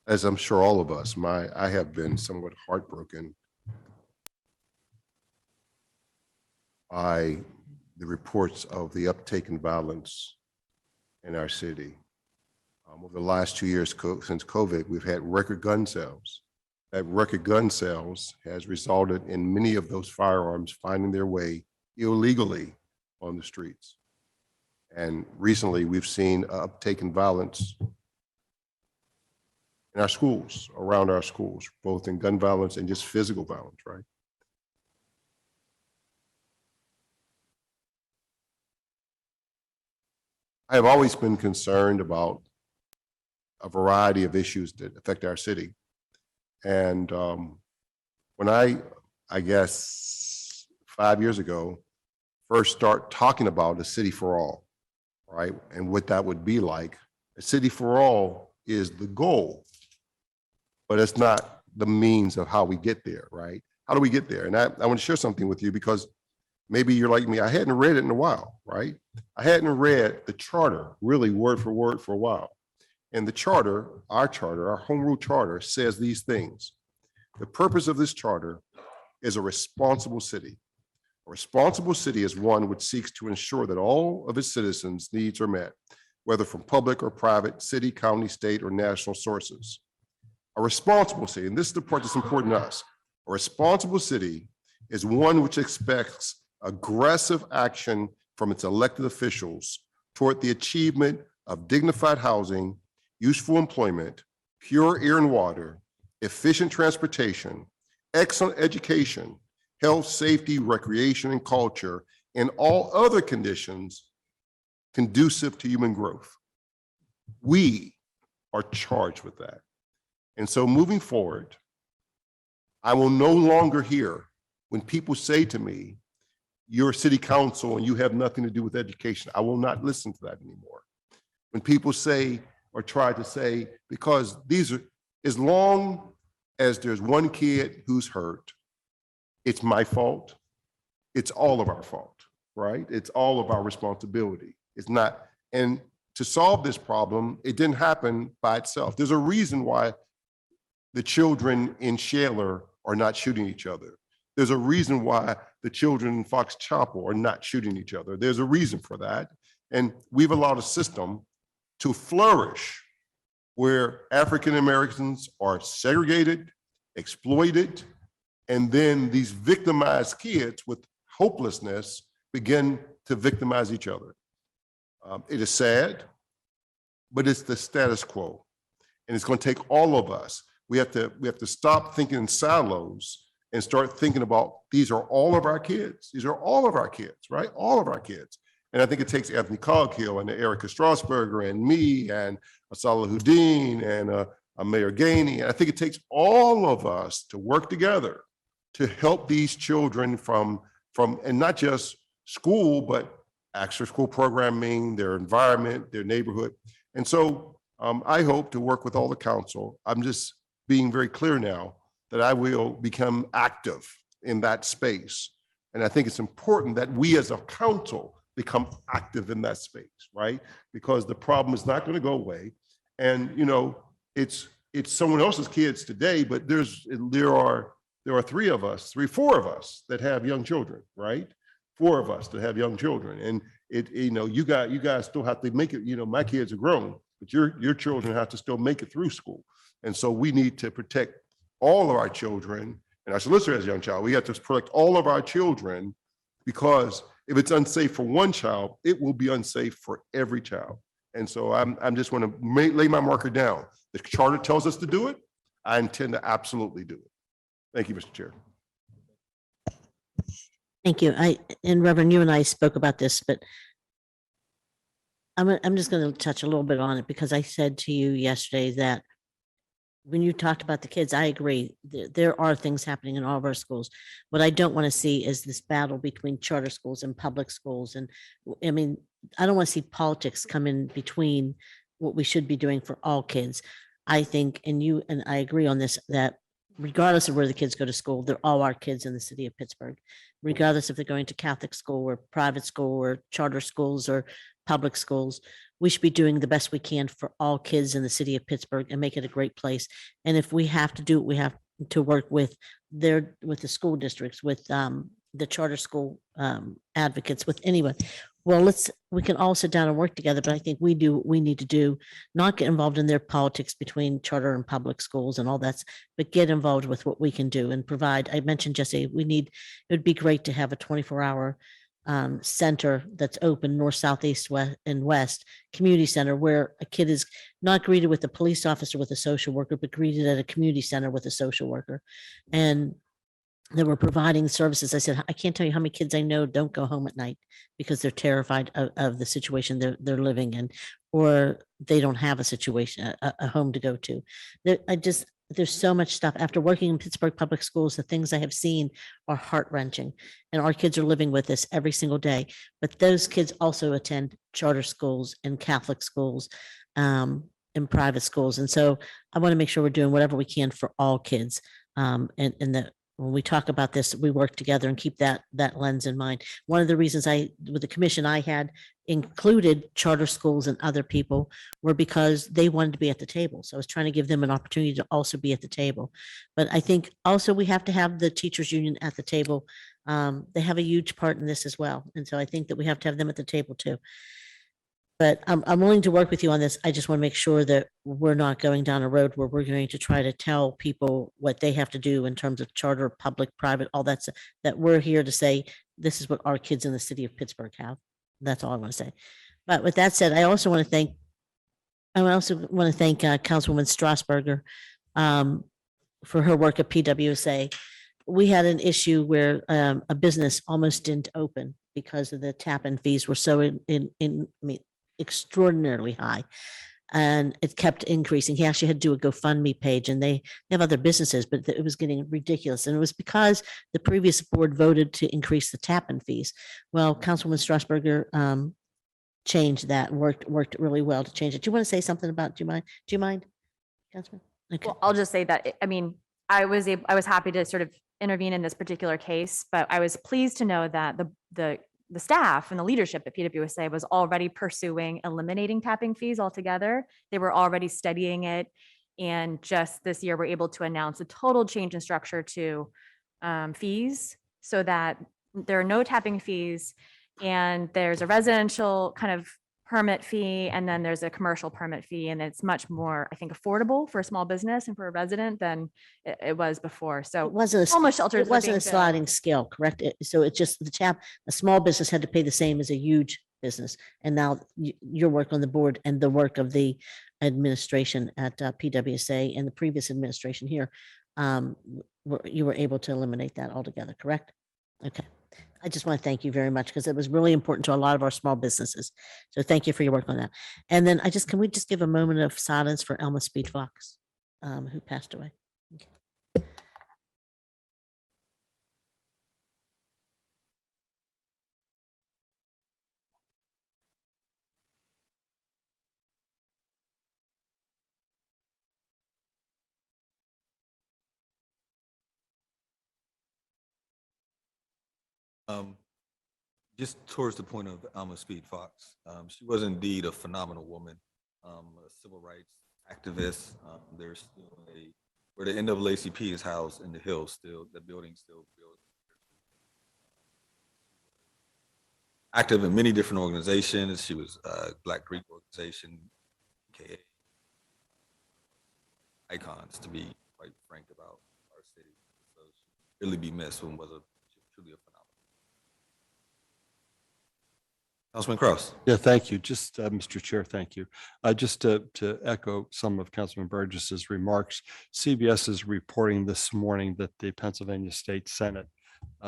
as I'm sure all of us, I have been somewhat heartbroken by the reports of the uptake in violence in our city. Over the last 2 years since COVID, we've had record gun sales. That record gun sales has resulted in many of those firearms finding their way illegally on the streets. And recently, we've seen uptake in violence in our schools, around our schools, both in gun violence and just physical violence, right? I have always been concerned about a variety of issues that affect our city. And when I guess 5 years ago, first start talking about a city for all, right? And what that would be like. A city for all is the goal, but it's not the means of how we get there, right? How do we get there? And I want to share something with you because maybe you're like me. I hadn't read it in a while, right? I hadn't read the charter really word for word for a while. And the charter, our home rule charter says these things. The purpose of this charter is a responsible city. A responsible city is one which seeks to ensure that all of its citizens' needs are met, whether from public or private, city, county, state, or national sources. A responsible city, and this is the part that's important to us, a responsible city is one which expects aggressive action from its elected officials toward the achievement of dignified housing useful employment, pure air and water, efficient transportation, excellent education, health, safety, recreation, and culture, and all other conditions conducive to human growth. We are charged with that. And so moving forward, I will no longer hear when people say to me, you're city council and you have nothing to do with education. I will not listen to that anymore. When people say or try to say, because these are, as long as there's one kid who's hurt, it's my fault. It's all of our fault, right? It's all of our responsibility. It's not, and to solve this problem, it didn't happen by itself. There's a reason why the children in Shaler are not shooting each other. There's a reason why the children in Fox Chapel are not shooting each other. There's a reason for that. And we've allowed a system to flourish where African Americans are segregated, exploited, and then these victimized kids with hopelessness begin to victimize each other. It is sad, but it's the status quo. And it's going to take all of us. We have to stop thinking in silos and start thinking about these are all of our kids. These are all of our kids, right? All of our kids. And I think it takes Anthony Coghill and Erica Strasberger and me and Salahuddin and Mayor Gainey. And I think it takes all of us to work together to help these children from and not just school, but extra school programming, their environment, their neighborhood. And so I hope to work with all the council. I'm just being very clear now that I will become active in that space. And I think it's important that we as a council become active in that space, right? Because the problem is not going to go away. And, you know, it's someone else's kids today, but there are four of us that have young children, right? 4 of us that have young children. And you guys still have to make it, my kids are grown, but your children have to still make it through school. And so we need to protect all of our children. And our solicitor has a young child. We have to protect all of our children, because if it's unsafe for one child, it will be unsafe for every child. And so I'm just want to lay my marker down. The charter tells us to do it. I intend to absolutely do it. Thank you, Mr. Chair.
Thank you. And Reverend, you and I spoke about this, but I'm just going to touch a little bit on it, because I said to you yesterday that when you talked about the kids, I agree. There are things happening in all of our schools. What I don't want to see is this battle between charter schools and public schools. And I mean, I don't want to see politics come in between what we should be doing for all kids. I think, and you and I agree on this, that regardless of where the kids go to school, they're all our kids in the city of Pittsburgh, regardless if they're going to Catholic school or private school or charter schools or public schools. We should be doing the best we can for all kids in the city of Pittsburgh and make it a great place. And if we have to do it, we have to work with the school districts, with the charter school advocates, with anyone. Well, we can all sit down and work together, but I think we need to do, not get involved in their politics between charter and public schools and all that, but get involved with what we can do and provide. I mentioned, Jesse, it would be great to have a 24-hour center that's open, north, south, east, west, and west, community center, where a kid is not greeted with a police officer with a social worker, but greeted at a community center with a social worker. And they were providing services. I said, I can't tell you how many kids I know don't go home at night because they're terrified of the situation they're living in, or they don't have a situation, a home to go to. There's so much stuff. After working in Pittsburgh Public Schools, the things I have seen are heart-wrenching, and our kids are living with this every single day. But those kids also attend charter schools and Catholic schools and private schools. And so I want to make sure we're doing whatever we can for all kids. And that when we talk about this, we work together and keep that lens in mind. One of the reasons with the commission I had included charter schools and other people were because they wanted to be at the table. So I was trying to give them an opportunity to also be at the table. But I think also we have to have the teachers union at the table. They have a huge part in this as well. And so I think that we have to have them at the table too. But I'm willing to work with you on this. I just want to make sure that we're not going down a road where we're going to try to tell people what they have to do in terms of charter, public, private, all that, that we're here to say, this is what our kids in the city of Pittsburgh have. That's all I want to say. But with that said, I also want to thank I also want to thank Councilwoman Strasburger for her work at PWSA. We had an issue where a business almost didn't open because of the tap-in fees were so I mean, extraordinarily high. And it kept increasing. He actually had to do a GoFundMe page, and they have other businesses, but it was getting ridiculous. And it was because the previous board voted to increase the tap-in fees. Well, Councilwoman Strasburger changed that, worked really well to change it. Do you want to say something about, do you mind, Councilman? Okay.
Well, I'll just say that, I mean, I was happy to sort of intervene in this particular case, but I was pleased to know that the staff and the leadership at PWSA was already pursuing eliminating tapping fees altogether. They were already studying it. And just this year, we're able to announce a total change in structure to fees so that there are no tapping fees, and there's a residential kind of permit fee, and then there's a commercial permit fee, and it's much more, I think, affordable for a small business and for a resident than it was before. So
It wasn't
homeless shelters
it
were
wasn't
being
a sliding scale, correct? So it just, a small business had to pay the same as a huge business. And now your work on the board and the work of the administration at PWSA and the previous administration here, you were able to eliminate that altogether, correct? Okay. I just want to thank you very much because it was really important to a lot of our small businesses. So thank you for your work on that. And then can we just give a moment of silence for Elma Speed Fox, who passed away? Okay.
Just towards the point of Alma Speed Fox, she was indeed a phenomenal woman, a civil rights activist. There's still where the NAACP is housed in the Hills, still the building still built. Active in many different organizations. She was Black Greek organization, AKA icons, to be quite frank about our city. So she'll really be missed and was truly a phenomenal. Councilman Kraus.
Yeah, thank you. Just, Mr. Chair, thank you. Just to echo some of Councilman Burgess's remarks, CBS is reporting this morning that the Pennsylvania State Senate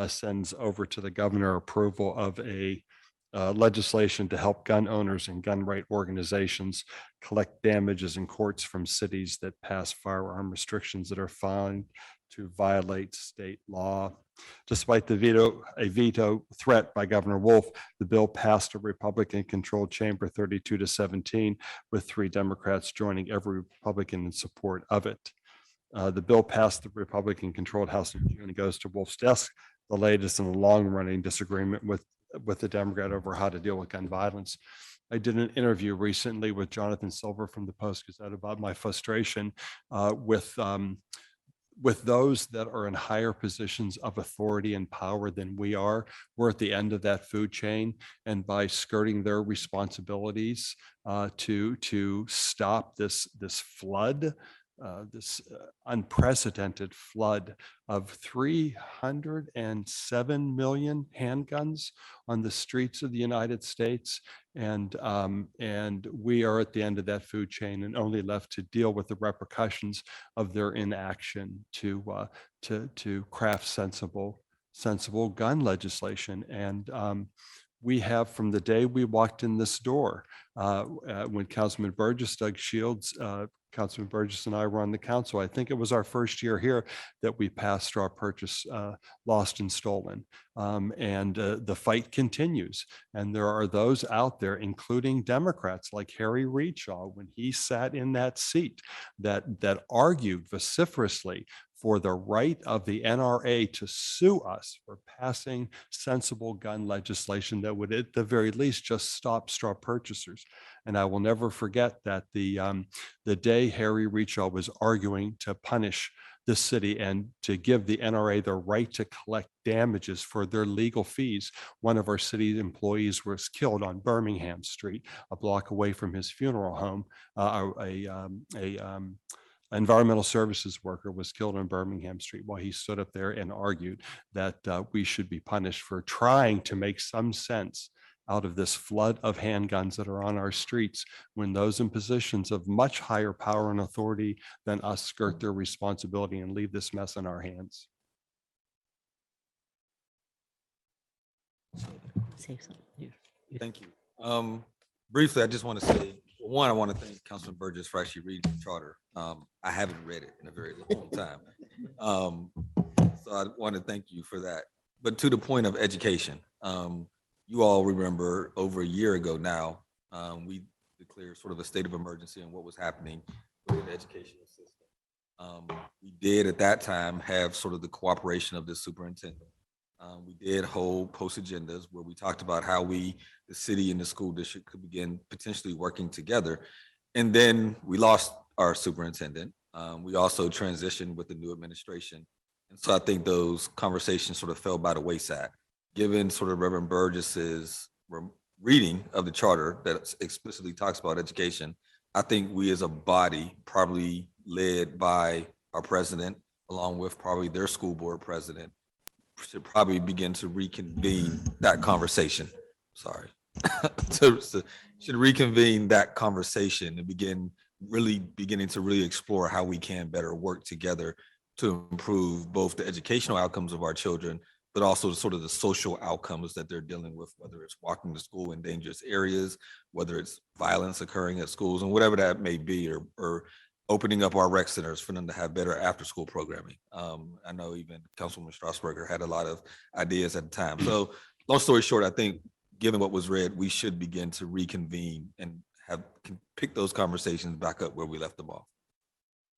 sends over to the governor approval of a legislation to help gun owners and gun right organizations collect damages in courts from cities that pass firearm restrictions that are found to violate state law. Despite a veto threat by Governor Wolf, the bill passed a Republican-controlled chamber 32-17, with 3 Democrats joining every Republican in support of it. The bill passed the Republican-controlled House in June and goes to Wolf's desk, the latest in a long-running disagreement with the Democrat over how to deal with gun violence. I did an interview recently with Jonathan Silver from the Post-Gazette about my frustration with those that are in higher positions of authority and power than we are. We're at the end of that food chain, and by skirting their responsibilities to stop this flood, this unprecedented flood of 307 million handguns on the streets of the United States. And we are at the end of that food chain and only left to deal with the repercussions of their inaction to craft sensible gun legislation. And we have, from the day we walked in this door, when Councilman Burgess, Doug Shields, Councilman Burgess and I were on the council, I think it was our first year here that we passed straw purchase lost and stolen. And the fight continues. And there are those out there, including Democrats like Harry Readshaw, when he sat in that seat, that argued vociferously for the right of the NRA to sue us for passing sensible gun legislation that would, at the very least, just stop straw purchasers. And I will never forget that the day Harry Readshaw was arguing to punish the city and to give the NRA the right to collect damages for their legal fees, one of our city employees was killed on Birmingham Street, a block away from his funeral home. Environmental services worker was killed on Birmingham Street while he stood up there and argued that we should be punished for trying to make some sense out of this flood of handguns that are on our streets when those in positions of much higher power and authority than us skirt their responsibility and leave this mess in our hands.
Say something.
Thank you. Briefly, I just want to say, one, I want to thank Councilman Burgess for actually reading the charter. I haven't read it in a very long time. So I want to thank you for that. But to the point of education, you all remember over a year ago now, we declared sort of a state of emergency on what was happening within the educational system. We did at that time have sort of the cooperation of the superintendent. We did hold post agendas where we talked about how we, the city and the school district, could begin potentially working together. And then we lost our superintendent. We also transitioned with the new administration. And so I think those conversations sort of fell by the wayside. Given sort of Reverend Burgess's reading of the charter that explicitly talks about education, I think we as a body, probably led by our president, along with probably their school board president, should probably begin to reconvene that conversation. Sorry. Should reconvene that conversation and beginning to really explore how we can better work together to improve both the educational outcomes of our children, but also sort of the social outcomes that they're dealing with, whether it's walking to school in dangerous areas, whether it's violence occurring at schools and whatever that may be, or opening up our rec centers for them to have better after-school programming. I know even Councilwoman Strasburger had a lot of ideas at the time. So long story short, I think given what was read, we should begin to reconvene and pick those conversations back up where we left them off.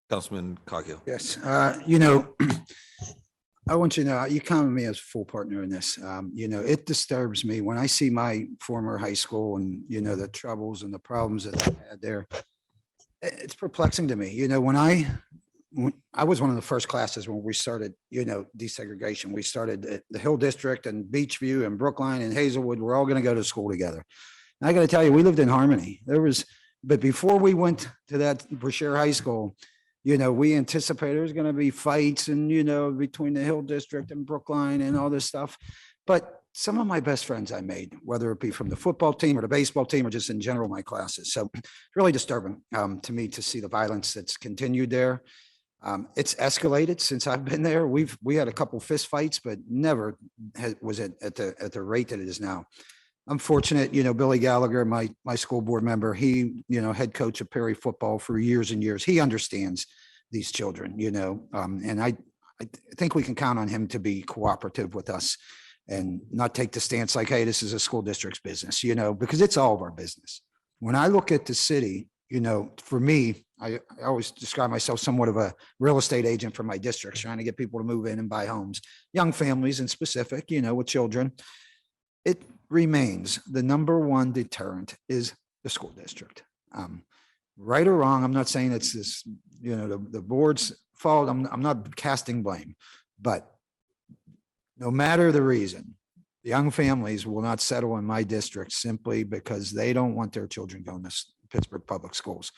Councilman Coghill.
Yes, I want you to know, you count me as a full partner in this. It disturbs me when I see my former high school and, the troubles and the problems that I had there. It's perplexing to me. When I was one of the first classes when we started, desegregation. We started at the Hill District and Beachview and Brookline and Hazelwood. We're all going to go to school together. And I got to tell you, we lived in harmony. But before we went to that Brashear High School, we anticipated there's going to be fights and, between the Hill District and Brookline and all this stuff. But some of my best friends I made, whether it be from the football team or the baseball team or just in general, my classes. So it's really disturbing to me to see the violence that's continued there. It's escalated since I've been there. We had a couple fist fights, but never was it at the rate that it is now. I'm fortunate, Billy Gallagher, my school board member, he, head coach of Perry football for years and years. He understands these children, and I think we can count on him to be cooperative with us and not take the stance like, hey, this is a school district's business, because it's all of our business. When I look at the city, for me, I always describe myself somewhat of a real estate agent for my districts, trying to get people to move in and buy homes, young families in specific, with children. It remains the number one deterrent is the school district. Right or wrong, I'm not saying it's this, the board's fault. I'm not casting blame, but no matter the reason, the young families will not settle in my district simply because they don't want their children going to Pittsburgh Public Schools.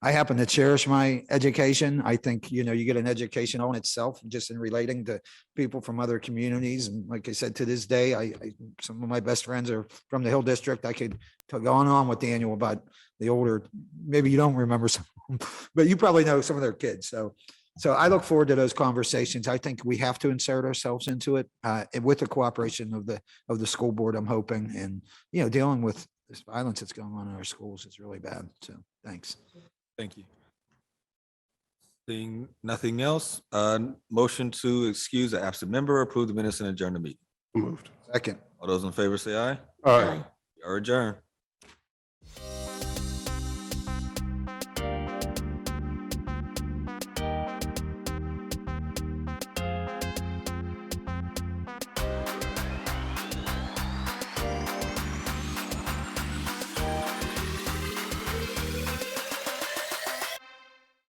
I happen to cherish my education. I think, you get an education on itself just in relating to people from other communities. And like I said, to this day, some of my best friends are from the Hill District. I could go on with Daniel about the older, maybe you don't remember some, but you probably know some of their kids. So I look forward to those conversations. I think we have to insert ourselves into it and with the cooperation of the school board, I'm hoping, and, dealing with this violence that's going on in our schools is really bad. So thanks.
Thank you. Seeing nothing else, motion to excuse the absent member, approve the minutes and adjourn the meeting.
Moved.
Second.
All those in favor say aye.
All right.
We are adjourned.